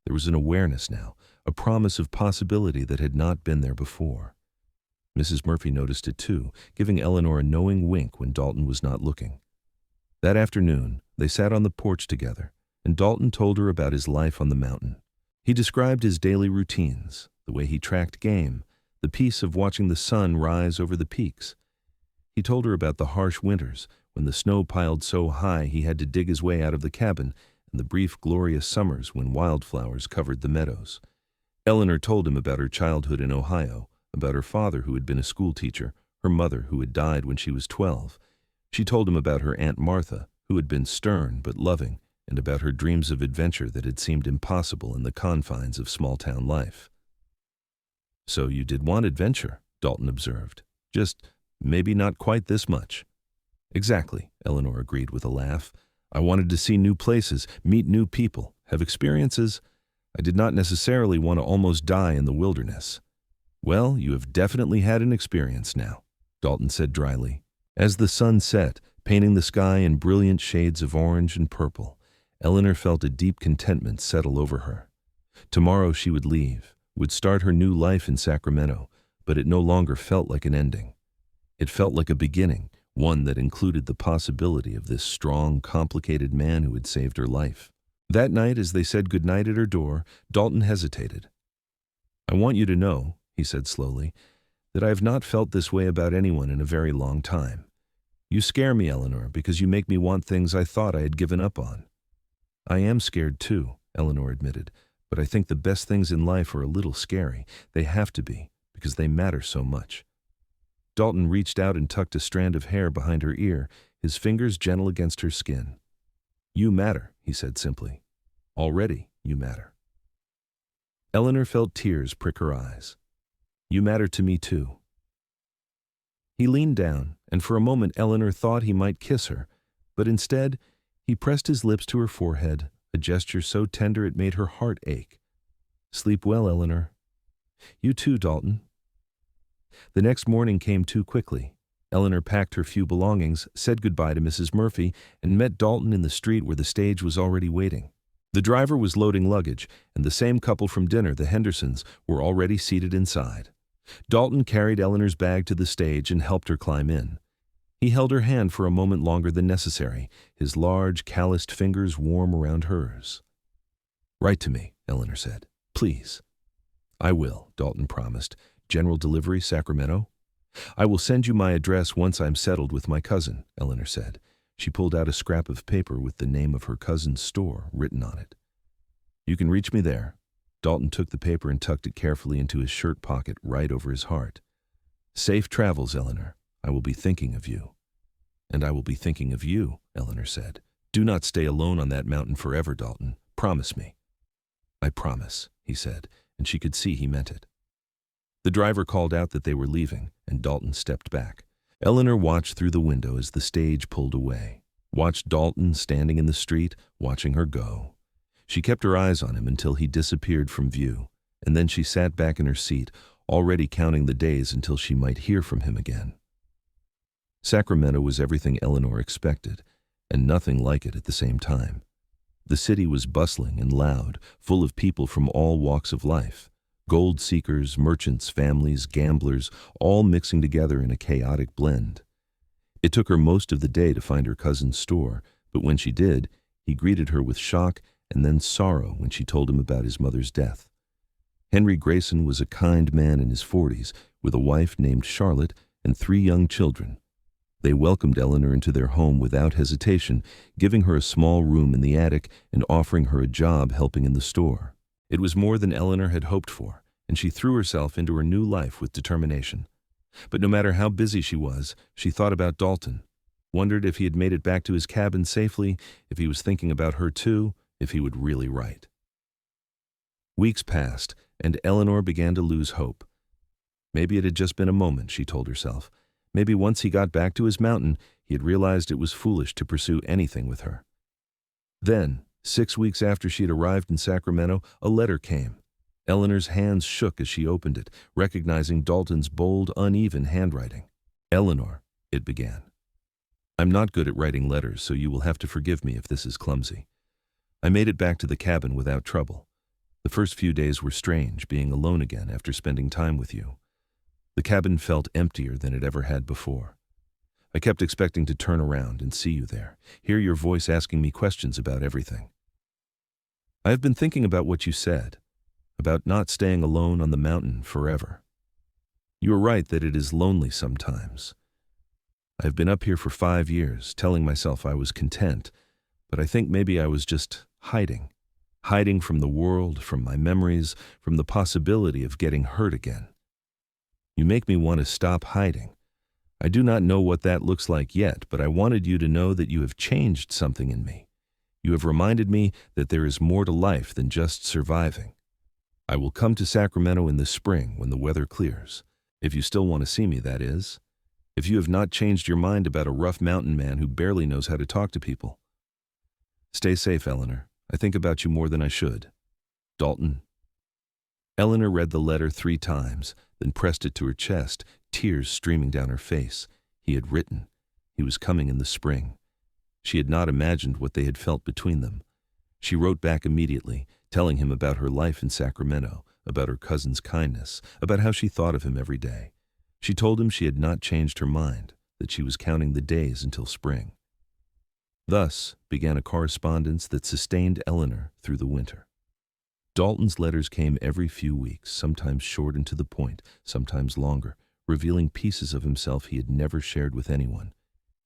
There was an awareness now, a promise of possibility that had not been there before. Mrs. Murphy noticed it too, giving Eleanor a knowing wink when Dalton was not looking. That afternoon, they sat on the porch together, and Dalton told her about his life on the mountain. He described his daily routines, the way he tracked game, the peace of watching the sun rise over the peaks. He told her about the harsh winters, when the snow piled so high he had to dig his way out of the cabin, and the brief, glorious summers when wildflowers covered the meadows. Eleanor told him about her childhood in Ohio, about her father who had been a schoolteacher, her mother who had died when she was 12. She told him about her Aunt Martha, who had been stern but loving, and about her dreams of adventure that had seemed impossible in the confines of small-town life. "So you did want adventure," Dalton observed. "Just maybe not quite this much." "Exactly," Eleanor agreed with a laugh. "I wanted to see new places, meet new people, have experiences. I did not necessarily want to almost die in the wilderness." "Well, you have definitely had an experience now," Dalton said dryly. As the sun set, painting the sky in brilliant shades of orange and purple, Eleanor felt a deep contentment settle over her. Tomorrow she would leave, would start her new life in Sacramento, but it no longer felt like an ending. It felt like a beginning, one that included the possibility of this strong, complicated man who had saved her life. That night, as they said goodnight at her door, Dalton hesitated. "I want you to know," he said slowly, "that I have not felt this way about anyone in a very long time. You scare me, Eleanor, because you make me want things I thought I had given up on." "I am scared too," Eleanor admitted, "but I think the best things in life are a little scary. They have to be, because they matter so much." Dalton reached out and tucked a strand of hair behind her ear, his fingers gentle against her skin. "You matter," he said simply. "Already you matter." Eleanor felt tears prick her eyes. "You matter to me too." He leaned down, and for a moment Eleanor thought he might kiss her, but instead he pressed his lips to her forehead, a gesture so tender it made her heart ache. "Sleep well, Eleanor." "You too, Dalton." The next morning came too quickly. Eleanor packed her few belongings, said goodbye to Mrs. Murphy, and met Dalton in the street where the stage was already waiting. The driver was loading luggage, and the same couple from dinner, the Hendersons, were already seated inside. Dalton carried Eleanor's bag to the stage and helped her climb in. He held her hand for a moment longer than necessary, his large, calloused fingers warm around hers. "Write to me," Eleanor said. "Please." "I will," Dalton promised. "General delivery, Sacramento?" "I will send you my address once I'm settled with my cousin," Eleanor said. She pulled out a scrap of paper with the name of her cousin's store written on it. "You can reach me there." Dalton took the paper and tucked it carefully into his shirt pocket right over his heart. "Safe travels, Eleanor. I will be thinking of you." "And I will be thinking of you," Eleanor said. "Do not stay alone on that mountain forever, Dalton. Promise me." "I promise," he said, and she could see he meant it. The driver called out that they were leaving, and Dalton stepped back. Eleanor watched through the window as the stage pulled away, watched Dalton standing in the street, watching her go. She kept her eyes on him until he disappeared from view, and then she sat back in her seat, already counting the days until she might hear from him again. Sacramento was everything Eleanor expected, and nothing like it at the same time. The city was bustling and loud, full of people from all walks of life. Gold seekers, merchants, families, gamblers, all mixing together in a chaotic blend. It took her most of the day to find her cousin's store, but when she did, he greeted her with shock and then sorrow when she told him about his mother's death. Henry Grayson was a kind man in his 40s, with a wife named Charlotte and 3 young children. They welcomed Eleanor into their home without hesitation, giving her a small room in the attic and offering her a job helping in the store. It was more than Eleanor had hoped for, and she threw herself into her new life with determination. But no matter how busy she was, she thought about Dalton, wondered if he had made it back to his cabin safely, if he was thinking about her too, if he would really write. Weeks passed, and Eleanor began to lose hope. Maybe it had just been a moment, she told herself. Maybe once he got back to his mountain, he had realized it was foolish to pursue anything with her. Then, 6 weeks after she had arrived in Sacramento, a letter came. Eleanor's hands shook as she opened it, recognizing Dalton's bold, uneven handwriting. "Eleanor," it began. "I'm not good at writing letters, so you will have to forgive me if this is clumsy. I made it back to the cabin without trouble. The first few days were strange, being alone again after spending time with you. The cabin felt emptier than it ever had before. I kept expecting to turn around and see you there, hear your voice asking me questions about everything. I have been thinking about what you said, about not staying alone on the mountain forever. You are right that it is lonely sometimes. I have been up here for 5 years, telling myself I was content, but I think maybe I was just hiding from the world, from my memories, from the possibility of getting hurt again. You make me want to stop hiding. I do not know what that looks like yet, but I wanted you to know that you have changed something in me. You have reminded me that there is more to life than just surviving. I will come to Sacramento in the spring when the weather clears. If you still want to see me, that is. If you have not changed your mind about a rough mountain man who barely knows how to talk to people. Stay safe, Eleanor. I think about you more than I should. Dalton." Eleanor read the letter 3 times, then pressed it to her chest, tears streaming down her face. He had written. He was coming in the spring. She had not imagined what they had felt between them. She wrote back immediately, telling him about her life in Sacramento, about her cousin's kindness, about how she thought of him every day. She told him she had not changed her mind, that she was counting the days until spring. Thus began a correspondence that sustained Eleanor through the winter. Dalton's letters came every few weeks, sometimes short and to the point, sometimes longer, revealing pieces of himself he had never shared with anyone.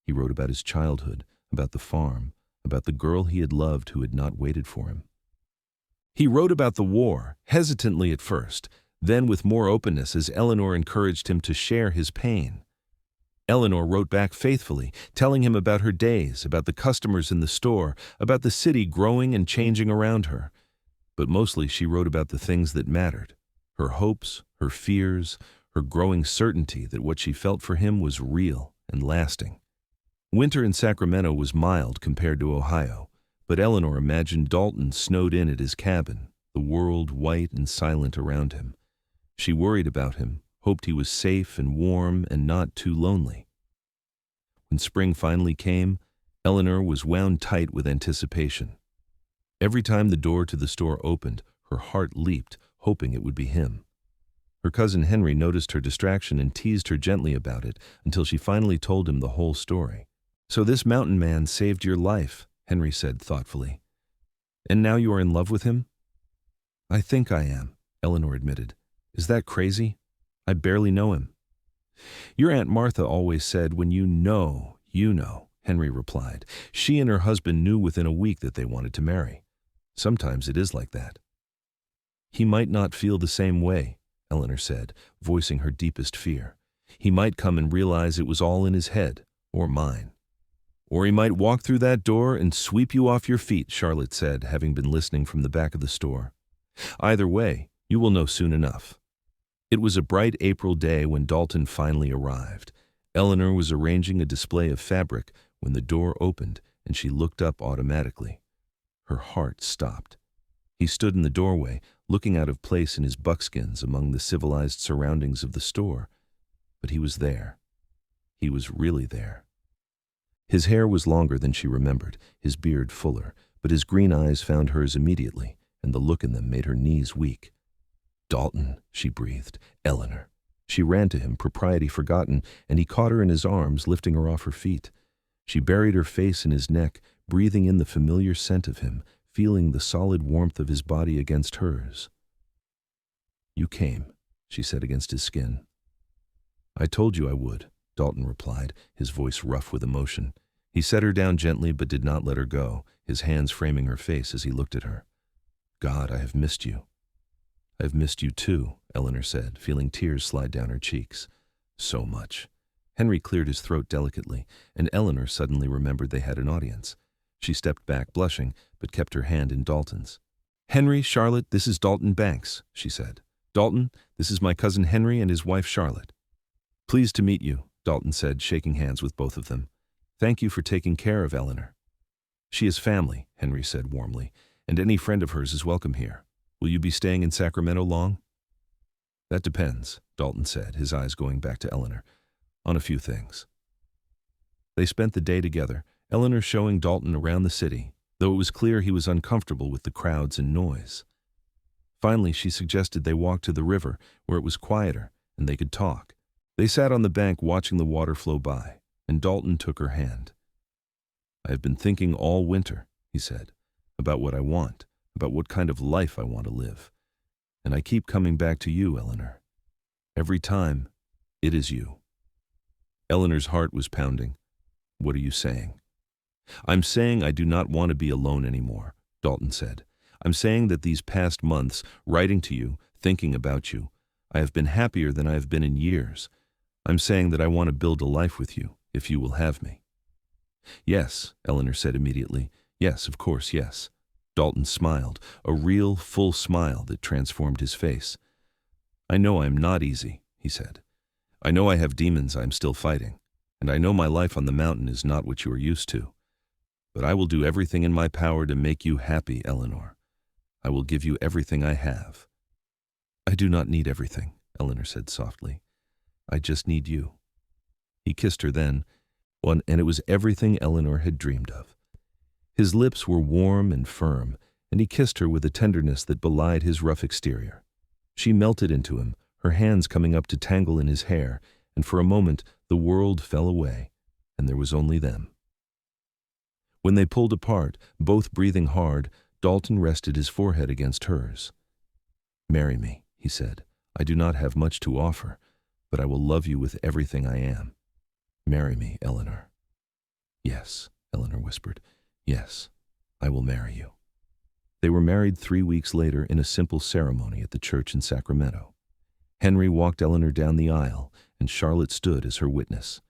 He wrote about his childhood, about the farm, about the girl he had loved who had not waited for him. He wrote about the war, hesitantly at first, then with more openness as Eleanor encouraged him to share his pain. Eleanor wrote back faithfully, telling him about her days, about the customers in the store, about the city growing and changing around her. But mostly she wrote about the things that mattered, her hopes, her fears, her growing certainty that what she felt for him was real and lasting. Winter in Sacramento was mild compared to Ohio, but Eleanor imagined Dalton snowed in at his cabin, the world white and silent around him. She worried about him, hoped he was safe and warm and not too lonely. When spring finally came, Eleanor was wound tight with anticipation. Every time the door to the store opened, her heart leaped, hoping it would be him. Her cousin Henry noticed her distraction and teased her gently about it until she finally told him the whole story. "So this mountain man saved your life," Henry said thoughtfully. "And now you are in love with him?" "I think I am," Eleanor admitted. "Is that crazy? I barely know him." "Your Aunt Martha always said, when you know, you know," Henry replied. "She and her husband knew within a week that they wanted to marry. Sometimes it is like that." "He might not feel the same way," Eleanor said, voicing her deepest fear. "He might come and realize it was all in his head, or mine." "Or he might walk through that door and sweep you off your feet," Charlotte said, having been listening from the back of the store. "Either way, you will know soon enough." It was a bright April day when Dalton finally arrived. Eleanor was arranging a display of fabric when the door opened and she looked up automatically. Her heart stopped. He stood in the doorway, looking out of place in his buckskins among the civilized surroundings of the store. But he was there. He was really there. His hair was longer than she remembered, his beard fuller, but his green eyes found hers immediately, and the look in them made her knees weak. "Dalton," she breathed. "Eleanor." She ran to him, propriety forgotten, and he caught her in his arms, lifting her off her feet. She buried her face in his neck, breathing in the familiar scent of him, feeling the solid warmth of his body against hers. "You came," she said against his skin. "I told you I would," Dalton replied, his voice rough with emotion. He set her down gently but did not let her go, his hands framing her face as he looked at her. "God, I have missed you." "I have missed you too," Eleanor said, feeling tears slide down her cheeks. "So much." Henry cleared his throat delicately, and Eleanor suddenly remembered they had an audience. She stepped back, blushing, but kept her hand in Dalton's. "Henry, Charlotte, this is Dalton Banks," she said. "Dalton, this is my cousin Henry and his wife Charlotte." "Pleased to meet you," Dalton said, shaking hands with both of them. "Thank you for taking care of Eleanor." "She is family," Henry said warmly, "and any friend of hers is welcome here. Will you be staying in Sacramento long?" "That depends," Dalton said, his eyes going back to Eleanor, "on a few things." They spent the day together, Eleanor showing Dalton around the city, though it was clear he was uncomfortable with the crowds and noise. Finally, she suggested they walk to the river, where it was quieter and they could talk. They sat on the bank watching the water flow by, and Dalton took her hand. "I have been thinking all winter," he said, "about what I want, about what kind of life I want to live. And I keep coming back to you, Eleanor. Every time, it is you." Eleanor's heart was pounding. "What are you saying?" "I'm saying I do not want to be alone anymore," Dalton said. "I'm saying that these past months, writing to you, thinking about you, I have been happier than I have been in years. I'm saying that I want to build a life with you, if you will have me." "Yes," Eleanor said immediately. "Yes, of course, yes." Dalton smiled, a real, full smile that transformed his face. "I know I am not easy," he said. "I know I have demons I am still fighting, and I know my life on the mountain is not what you are used to. But I will do everything in my power to make you happy, Eleanor. I will give you everything I have." "I do not need everything," Eleanor said softly. "I just need you." He kissed her then, and it was everything Eleanor had dreamed of. His lips were warm and firm, and he kissed her with a tenderness that belied his rough exterior. She melted into him, her hands coming up to tangle in his hair, and for a moment the world fell away, and there was only them. When they pulled apart, both breathing hard, Dalton rested his forehead against hers. "Marry me," he said. "I do not have much to offer, but I will love you with everything I am. Marry me, Eleanor." "Yes," Eleanor whispered. "Yes, I will marry you." They were married 3 weeks later in a simple ceremony at the church in Sacramento. Henry walked Eleanor down the aisle, and Charlotte stood as her witness.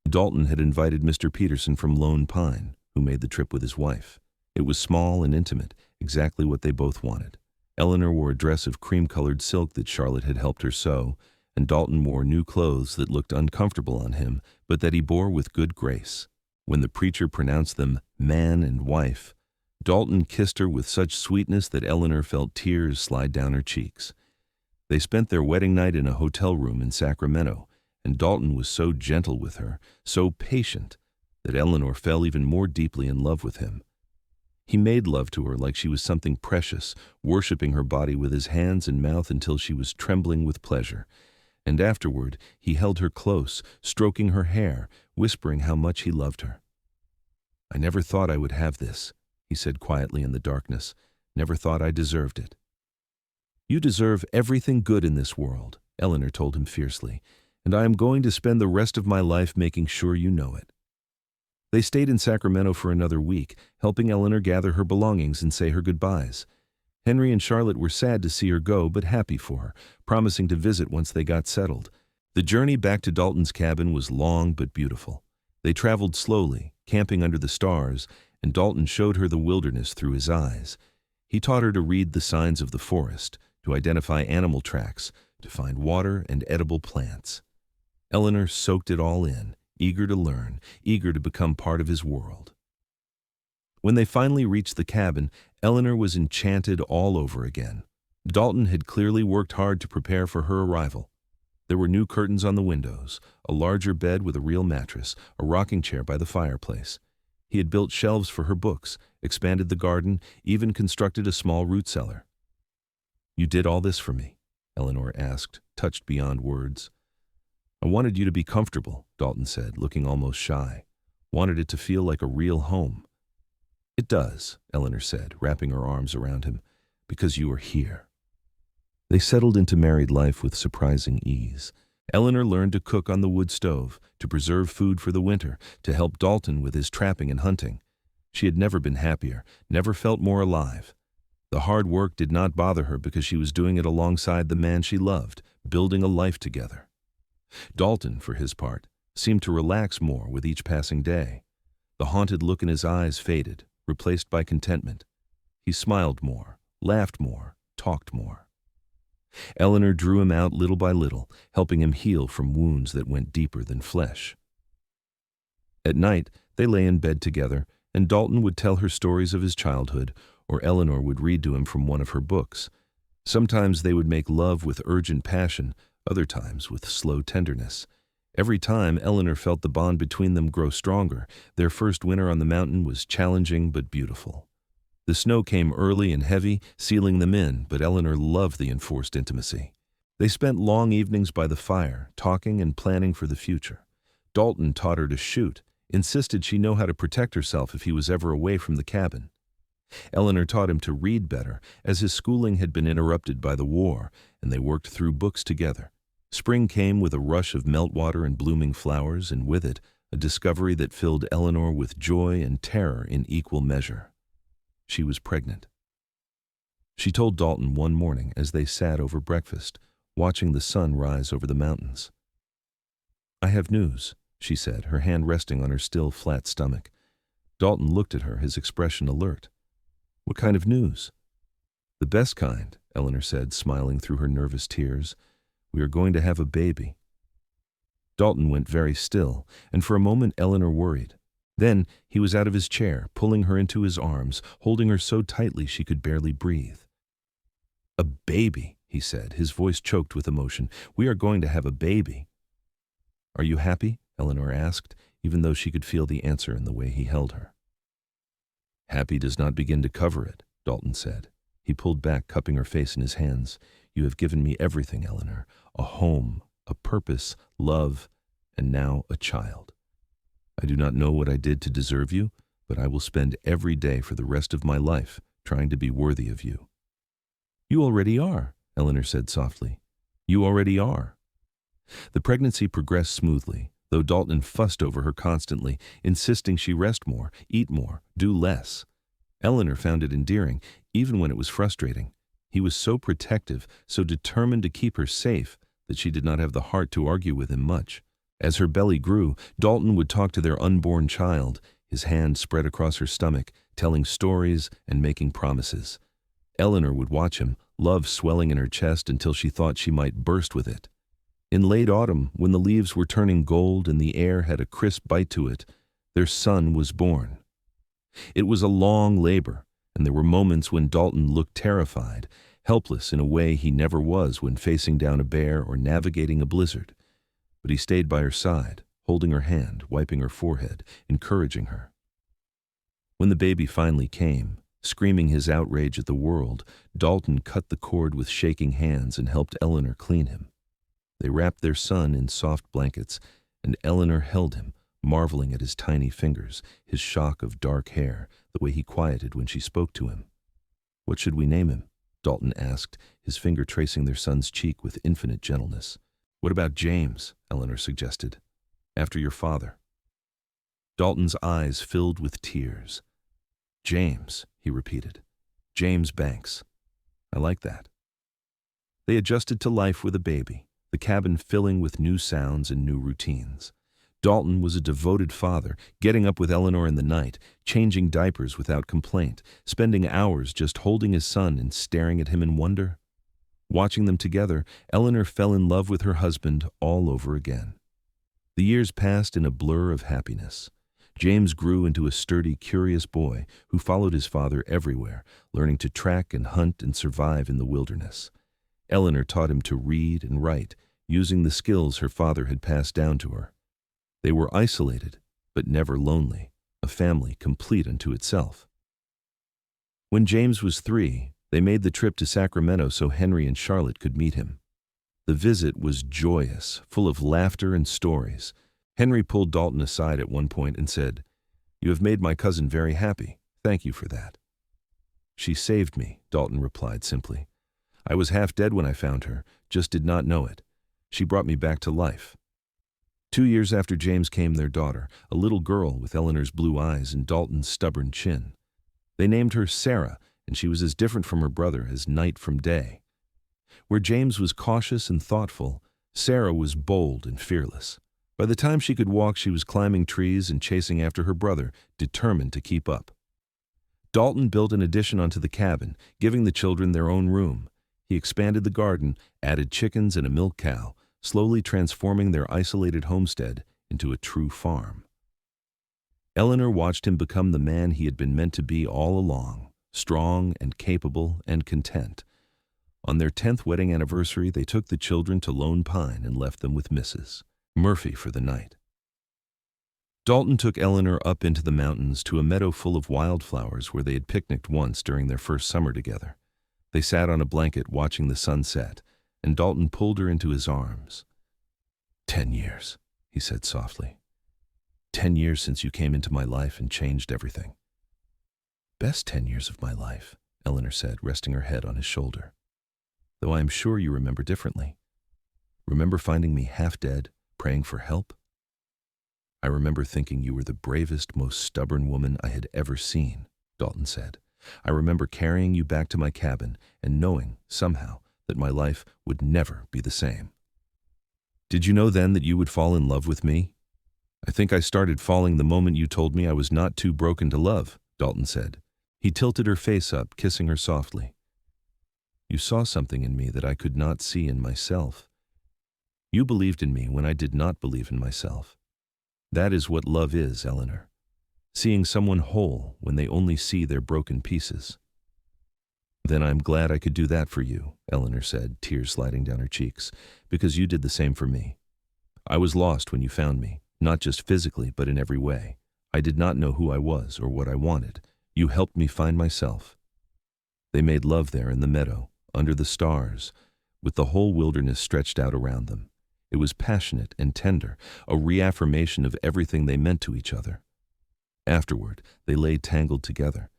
Dalton had invited Mr. Peterson from Lone Pine, who made the trip with his wife. It was small and intimate, exactly what they both wanted. Eleanor wore a dress of cream-colored silk that Charlotte had helped her sew, and Dalton wore new clothes that looked uncomfortable on him, but that he bore with good grace. When the preacher pronounced them man and wife, Dalton kissed her with such sweetness that Eleanor felt tears slide down her cheeks. They spent their wedding night in a hotel room in Sacramento, and Dalton was so gentle with her, so patient, that Eleanor fell even more deeply in love with him. He made love to her like she was something precious, worshiping her body with his hands and mouth until she was trembling with pleasure. And afterward, he held her close, stroking her hair, whispering how much he loved her. "I never thought I would have this," he said quietly in the darkness. "Never thought I deserved it." "You deserve everything good in this world," Eleanor told him fiercely, "and I am going to spend the rest of my life making sure you know it." They stayed in Sacramento for another week, helping Eleanor gather her belongings and say her goodbyes. Henry and Charlotte were sad to see her go, but happy for her, promising to visit once they got settled. The journey back to Dalton's cabin was long but beautiful. They traveled slowly, camping under the stars, and Dalton showed her the wilderness through his eyes. He taught her to read the signs of the forest, to identify animal tracks, to find water and edible plants. Eleanor soaked it all in, eager to learn, eager to become part of his world. When they finally reached the cabin, Eleanor was enchanted all over again. Dalton had clearly worked hard to prepare for her arrival. There were new curtains on the windows, a larger bed with a real mattress, a rocking chair by the fireplace. He had built shelves for her books, expanded the garden, even constructed a small root cellar. "You did all this for me?" Eleanor asked, touched beyond words. "I wanted you to be comfortable," Dalton said, looking almost shy. "Wanted it to feel like a real home." "It does," Eleanor said, wrapping her arms around him, "because you are here." They settled into married life with surprising ease. Eleanor learned to cook on the wood stove, to preserve food for the winter, to help Dalton with his trapping and hunting. She had never been happier, never felt more alive. The hard work did not bother her because she was doing it alongside the man she loved, building a life together. Dalton, for his part, seemed to relax more with each passing day. The haunted look in his eyes faded, replaced by contentment. He smiled more, laughed more, talked more. Eleanor drew him out little by little, helping him heal from wounds that went deeper than flesh. At night, they lay in bed together, and Dalton would tell her stories of his childhood, or Eleanor would read to him from one of her books. Sometimes they would make love with urgent passion, other times with slow tenderness. Every time, Eleanor felt the bond between them grow stronger. Their first winter on the mountain was challenging but beautiful. The snow came early and heavy, sealing them in, but Eleanor loved the enforced intimacy. They spent long evenings by the fire, talking and planning for the future. Dalton taught her to shoot, insisted she know how to protect herself if he was ever away from the cabin. Eleanor taught him to read better, as his schooling had been interrupted by the war, and they worked through books together. Spring came with a rush of meltwater and blooming flowers, and with it, a discovery that filled Eleanor with joy and terror in equal measure. She was pregnant. She told Dalton one morning as they sat over breakfast, watching the sun rise over the mountains. "I have news," she said, her hand resting on her still flat stomach. Dalton looked at her, his expression alert. "What kind of news?" "The best kind," Eleanor said, smiling through her nervous tears. "We are going to have a baby." Dalton went very still, and for a moment Eleanor worried. Then he was out of his chair, pulling her into his arms, holding her so tightly she could barely breathe. "A baby," he said, his voice choked with emotion. "We are going to have a baby." "Are you happy?" Eleanor asked, even though she could feel the answer in the way he held her. "Happy does not begin to cover it," Dalton said. He pulled back, cupping her face in his hands. "You have given me everything, Eleanor. A home, a purpose, love, and now a child. I do not know what I did to deserve you, but I will spend every day for the rest of my life trying to be worthy of you." "You already are," Eleanor said softly. "You already are." The pregnancy progressed smoothly, though Dalton fussed over her constantly, insisting she rest more, eat more, do less. Eleanor found it endearing, even when it was frustrating. He was so protective, so determined to keep her safe, that she did not have the heart to argue with him much. As her belly grew, Dalton would talk to their unborn child, his hand spread across her stomach, telling stories and making promises. Eleanor would watch him, love swelling in her chest until she thought she might burst with it. In late autumn, when the leaves were turning gold and the air had a crisp bite to it, their son was born. It was a long labor, and there were moments when Dalton looked terrified, helpless in a way he never was when facing down a bear or navigating a blizzard. But he stayed by her side, holding her hand, wiping her forehead, encouraging her. When the baby finally came, screaming his outrage at the world, Dalton cut the cord with shaking hands and helped Eleanor clean him. They wrapped their son in soft blankets, and Eleanor held him, marveling at his tiny fingers, his shock of dark hair, the way he quieted when she spoke to him. "What should we name him?" Dalton asked, his finger tracing their son's cheek with infinite gentleness. "What about James?" Eleanor suggested. "After your father." Dalton's eyes filled with tears. "James," he repeated. "James Banks. I like that." They adjusted to life with a baby, the cabin filling with new sounds and new routines. Dalton was a devoted father, getting up with Eleanor in the night, changing diapers without complaint, spending hours just holding his son and staring at him in wonder. Watching them together, Eleanor fell in love with her husband all over again. The years passed in a blur of happiness. James grew into a sturdy, curious boy who followed his father everywhere, learning to track and hunt and survive in the wilderness. Eleanor taught him to read and write, using the skills her father had passed down to her. They were isolated, but never lonely, a family complete unto itself. When James was 3, they made the trip to Sacramento so Henry and Charlotte could meet him. The visit was joyous, full of laughter and stories. Henry pulled Dalton aside at one point and said, "You have made my cousin very happy. Thank you for that." "She saved me," Dalton replied simply. "I was half dead when I found her, just did not know it. She brought me back to life." 2 years after James came their daughter, a little girl with Eleanor's blue eyes and Dalton's stubborn chin. They named her Sarah, and she was as different from her brother as night from day. Where James was cautious and thoughtful, Sarah was bold and fearless. By the time she could walk, she was climbing trees and chasing after her brother, determined to keep up. Dalton built an addition onto the cabin, giving the children their own room. He expanded the garden, added chickens and a milk cow, slowly transforming their isolated homestead into a true farm. Eleanor watched him become the man he had been meant to be all along, strong and capable and content. On their 10th wedding anniversary, they took the children to Lone Pine and left them with Mrs. Murphy for the night. Dalton took Eleanor up into the mountains to a meadow full of wildflowers where they had picnicked once during their first summer together. They sat on a blanket watching the sunset, and Dalton pulled her into his arms. 10 years, he said softly. 10 years since you came into my life and changed everything. Best 10 years of my life, Eleanor said, resting her head on his shoulder. Though I am sure you remember differently. Remember finding me half dead, praying for help? I remember thinking you were the bravest, most stubborn woman I had ever seen, Dalton said. I remember carrying you back to my cabin and knowing, somehow, that my life would never be the same. Did you know then that you would fall in love with me? I think I started falling the moment you told me I was not too broken to love, Dalton said. He tilted her face up, kissing her softly. You saw something in me that I could not see in myself. You believed in me when I did not believe in myself. That is what love is, Eleanor. Seeing someone whole when they only see their broken pieces. Then I'm glad I could do that for you, Eleanor said, tears sliding down her cheeks, because you did the same for me. I was lost when you found me, not just physically, but in every way. I did not know who I was or what I wanted. You helped me find myself. They made love there in the meadow, under the stars, with the whole wilderness stretched out around them. It was passionate and tender, a reaffirmation of everything they meant to each other. Afterward, they lay tangled together,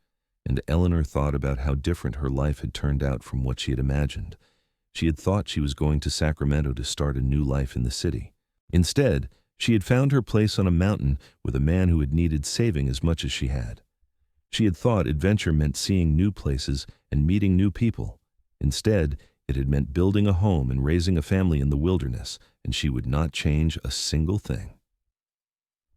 and Eleanor thought about how different her life had turned out from what she had imagined. She had thought she was going to Sacramento to start a new life in the city. Instead, she had found her place on a mountain with a man who had needed saving as much as she had. She had thought adventure meant seeing new places and meeting new people. Instead, it had meant building a home and raising a family in the wilderness, and she would not change a single thing.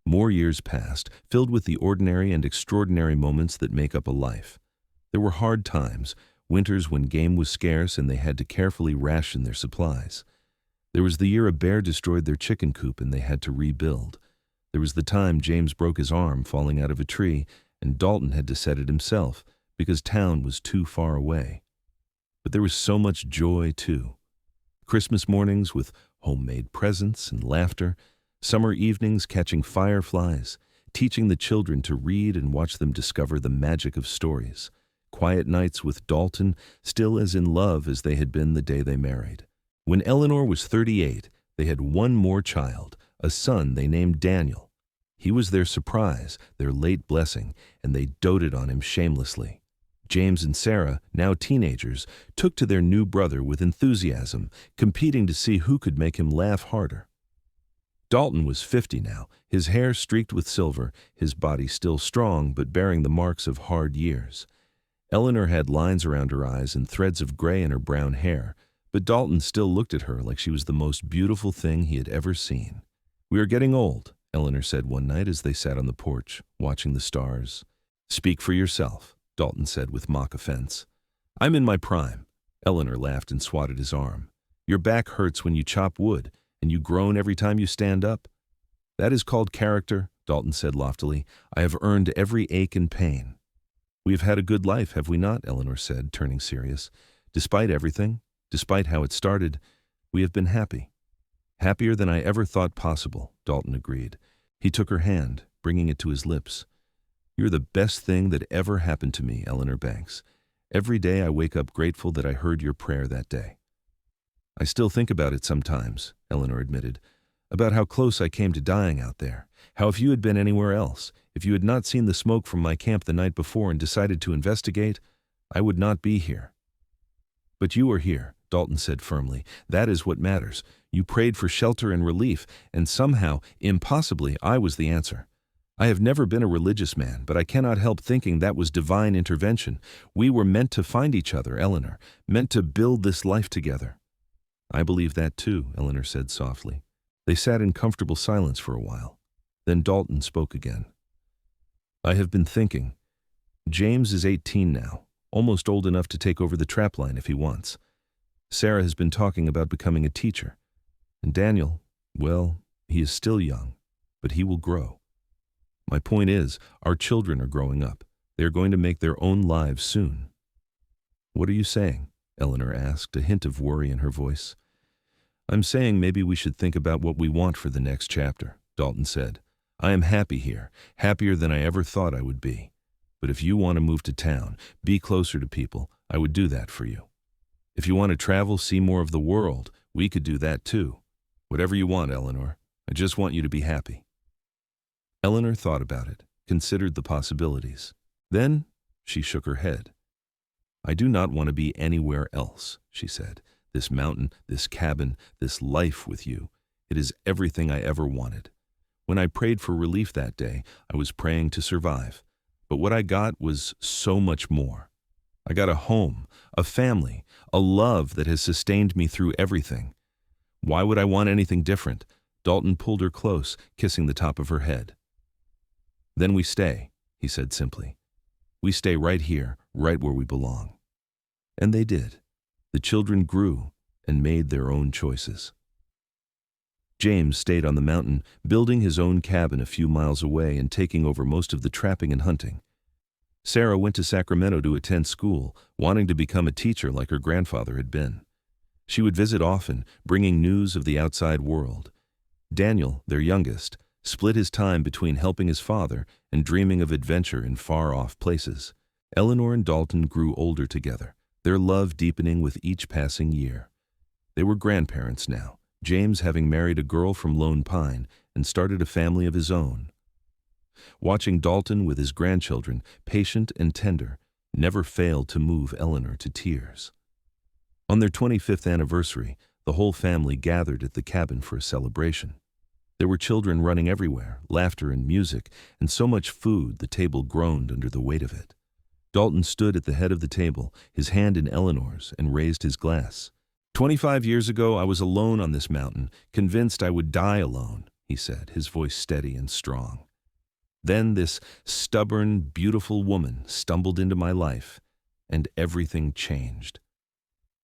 More years passed, filled with the ordinary and extraordinary moments that make up a life. There were hard times, winters when game was scarce and they had to carefully ration their supplies. There was the year a bear destroyed their chicken coop and they had to rebuild. There was the time James broke his arm falling out of a tree and Dalton had to set it himself because town was too far away. But there was so much joy, too. Christmas mornings with homemade presents and laughter, summer evenings catching fireflies, teaching the children to read and watch them discover the magic of stories, quiet nights with Dalton, still as in love as they had been the day they married. When Eleanor was 38, they had one more child, a son they named Daniel. He was their surprise, their late blessing, and they doted on him shamelessly. James and Sarah, now teenagers, took to their new brother with enthusiasm, competing to see who could make him laugh harder. Dalton was 50 now, his hair streaked with silver, his body still strong but bearing the marks of hard years. Eleanor had lines around her eyes and threads of gray in her brown hair, but Dalton still looked at her like she was the most beautiful thing he had ever seen. "We are getting old," Eleanor said one night as they sat on the porch, watching the stars. "Speak for yourself," Dalton said with mock offense. "I'm in my prime." Eleanor laughed and swatted his arm. "Your back hurts when you chop wood, and you groan every time you stand up." "That is called character," Dalton said loftily. "I have earned every ache and pain." "We have had a good life, have we not?" Eleanor said, turning serious. "Despite everything, despite how it started, we have been happy." "Happier than I ever thought possible," Dalton agreed. He took her hand, bringing it to his lips. "You're the best thing that ever happened to me, Eleanor Banks. Every day I wake up grateful that I heard your prayer that day." "I still think about it sometimes," Eleanor admitted, "about how close I came to dying out there, how if you had been anywhere else, if you had not seen the smoke from my camp the night before and decided to investigate, I would not be here." "But you are here," Dalton said firmly. "That is what matters. You prayed for shelter and relief, and somehow, impossibly, I was the answer. I have never been a religious man, but I cannot help thinking that was divine intervention. We were meant to find each other, Eleanor, meant to build this life together." "I believe that too," Eleanor said softly. They sat in comfortable silence for a while. Then Dalton spoke again. "I have been thinking. James is 18 now, almost old enough to take over the trapline if he wants. Sarah has been talking about becoming a teacher. And Daniel, well, he is still young, but he will grow. My point is, our children are growing up. They are going to make their own lives soon." "What are you saying?" Eleanor asked, a hint of worry in her voice. "I'm saying maybe we should think about what we want for the next chapter," Dalton said. "I am happy here, happier than I ever thought I would be. But if you want to move to town, be closer to people, I would do that for you. If you want to travel, see more of the world, we could do that too. Whatever you want, Eleanor. I just want you to be happy." Eleanor thought about it, considered the possibilities. Then she shook her head. "I do not want to be anywhere else," she said. "This mountain, this cabin, this life with you, it is everything I ever wanted. When I prayed for relief that day, I was praying to survive. But what I got was so much more. I got a home, a family, a love that has sustained me through everything. Why would I want anything different?" Dalton pulled her close, kissing the top of her head. "Then we stay," he said simply. "We stay right here, right where we belong." And they did. The children grew and made their own choices. James stayed on the mountain, building his own cabin a few miles away and taking over most of the trapping and hunting. Sarah went to Sacramento to attend school, wanting to become a teacher like her grandfather had been. She would visit often, bringing news of the outside world. Daniel, their youngest, split his time between helping his father and dreaming of adventure in far-off places. Eleanor and Dalton grew older together, their love deepening with each passing year. They were grandparents now, James having married a girl from Lone Pine and started a family of his own. Watching Dalton with his grandchildren, patient and tender, never failed to move Eleanor to tears. On their 25th anniversary, the whole family gathered at the cabin for a celebration. There were children running everywhere, laughter and music, and so much food the table groaned under the weight of it. Dalton stood at the head of the table, his hand in Eleanor's, and raised his glass. "25 years ago, I was alone on this mountain, convinced I would die alone," he said, his voice steady and strong. "Then this stubborn, beautiful woman stumbled into my life, and everything changed.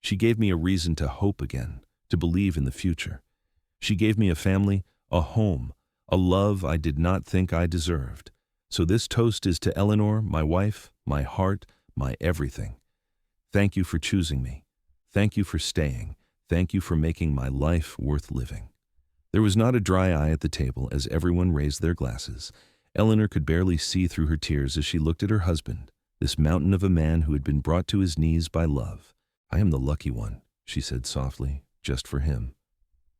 She gave me a reason to hope again, to believe in the future. She gave me a family, a home, a love I did not think I deserved. So this toast is to Eleanor, my wife, my heart, my everything. Thank you for choosing me. Thank you for staying. Thank you for making my life worth living." There was not a dry eye at the table as everyone raised their glasses. Eleanor could barely see through her tears as she looked at her husband, this mountain of a man who had been brought to his knees by love. "I am the lucky one," she said softly, "just for him.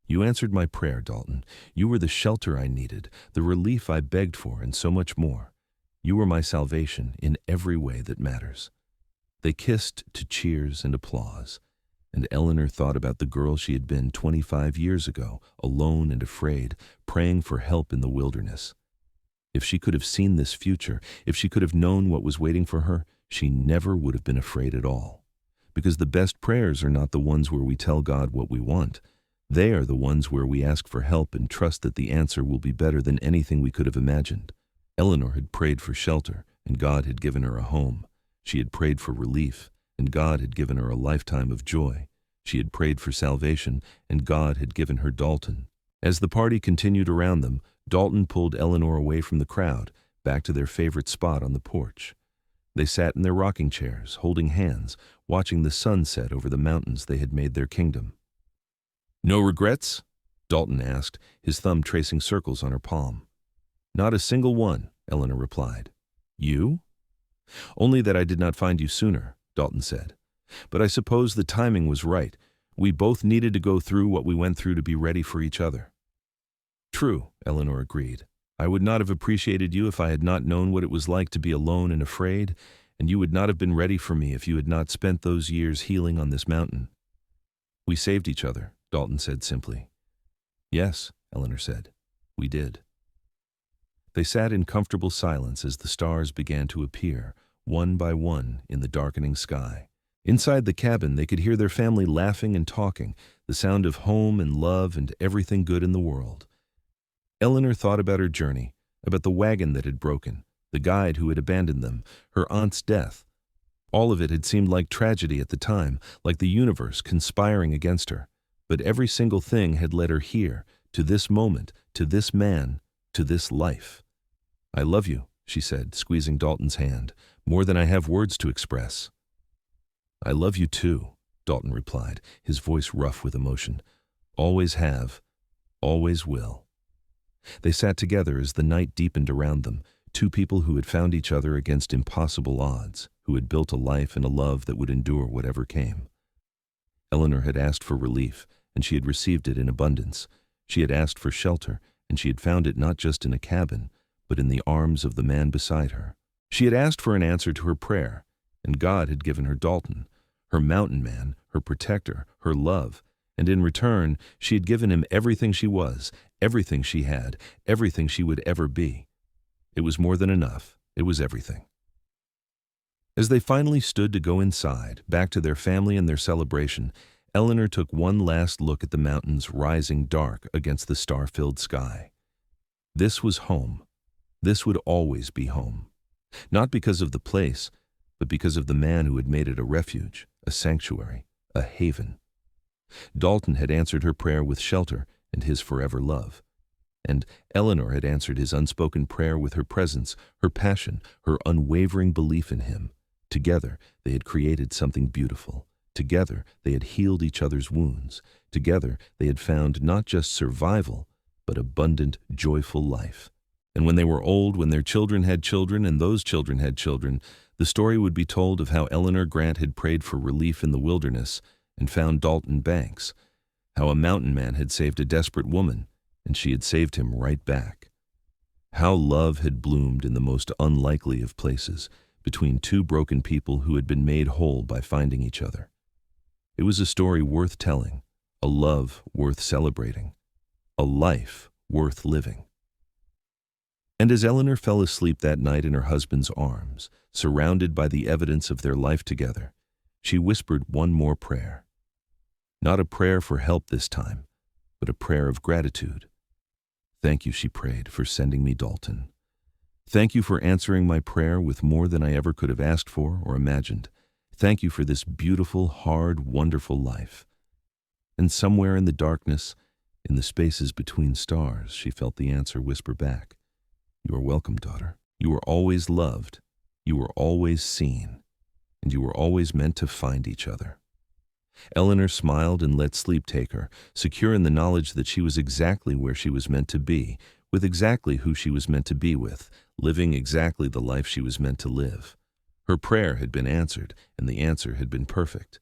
You answered my prayer, Dalton. You were the shelter I needed, the relief I begged for, and so much more. You were my salvation in every way that matters." They kissed to cheers and applause, and Eleanor thought about the girl she had been 25 years ago, alone and afraid, praying for help in the wilderness. If she could have seen this future, if she could have known what was waiting for her, she never would have been afraid at all. Because the best prayers are not the ones where we tell God what we want. They are the ones where we ask for help and trust that the answer will be better than anything we could have imagined. Eleanor had prayed for shelter, and God had given her a home. She had prayed for relief, and God had given her a lifetime of joy. She had prayed for salvation, and God had given her Dalton. As the party continued around them, Dalton pulled Eleanor away from the crowd, back to their favorite spot on the porch. They sat in their rocking chairs, holding hands, watching the sun set over the mountains they had made their kingdom. "No regrets?" Dalton asked, his thumb tracing circles on her palm. "Not a single one," Eleanor replied. "You?" "Only that I did not find you sooner," Dalton said. "But I suppose the timing was right. We both needed to go through what we went through to be ready for each other." "True," Eleanor agreed. "I would not have appreciated you if I had not known what it was like to be alone and afraid, and you would not have been ready for me if you had not spent those years healing on this mountain." "We saved each other," Dalton said simply. "Yes," Eleanor said. "We did." They sat in comfortable silence as the stars began to appear, one by one, in the darkening sky. Inside the cabin, they could hear their family laughing and talking, the sound of home and love and everything good in the world. Eleanor thought about her journey, about the wagon that had broken, the guide who had abandoned them, her aunt's death. All of it had seemed like tragedy at the time, like the universe conspiring against her. But every single thing had led her here, to this moment, to this man, to this life. "I love you," she said, squeezing Dalton's hand, "more than I have words to express." "I love you too," Dalton replied, his voice rough with emotion. "Always have, always will." They sat together as the night deepened around them, two people who had found each other against impossible odds, who had built a life and a love that would endure whatever came. Eleanor had asked for relief, and she had received it in abundance. She had asked for shelter, and she had found it not just in a cabin, but in the arms of the man beside her. She had asked for an answer to her prayer, and God had given her Dalton, her mountain man, her protector, her love, and in return, she had given him everything she was, everything she had, everything she would ever be. It was more than enough. It was everything. As they finally stood to go inside, back to their family and their celebration, Eleanor took one last look at the mountains rising dark against the star-filled sky. This was home. This would always be home. Not because of the place, but because of the man who had made it a refuge, a sanctuary, a haven. Dalton had answered her prayer with shelter and his forever love. And Eleanor had answered his unspoken prayer with her presence, her passion, her unwavering belief in him. Together, they had created something beautiful. Together, they had healed each other's wounds. Together, they had found not just survival, but abundant, joyful life. And when they were old, when their children had children and those children had children, the story would be told of how Eleanor Grant had prayed for relief in the wilderness and found Dalton Banks, how a mountain man had saved a desperate woman, and she had saved him right back. How love had bloomed in the most unlikely of places, between two broken people who had been made whole by finding each other. It was a story worth telling, a love worth celebrating, a life worth living. And as Eleanor fell asleep that night in her husband's arms, surrounded by the evidence of their life together, she whispered one more prayer. Not a prayer for help this time, but a prayer of gratitude. "Thank you," she prayed, "for sending me Dalton. Thank you for answering my prayer with more than I ever could have asked for or imagined. Thank you for this beautiful, hard, wonderful life." And somewhere in the darkness, in the spaces between stars, she felt the answer whisper back, "You are welcome, daughter. You were always loved. You were always seen. And you were always meant to find each other." Eleanor smiled and let sleep take her, secure in the knowledge that she was exactly where she was meant to be, with exactly who she was meant to be with, living exactly the life she was meant to live. Her prayer had been answered, and the answer had been perfect.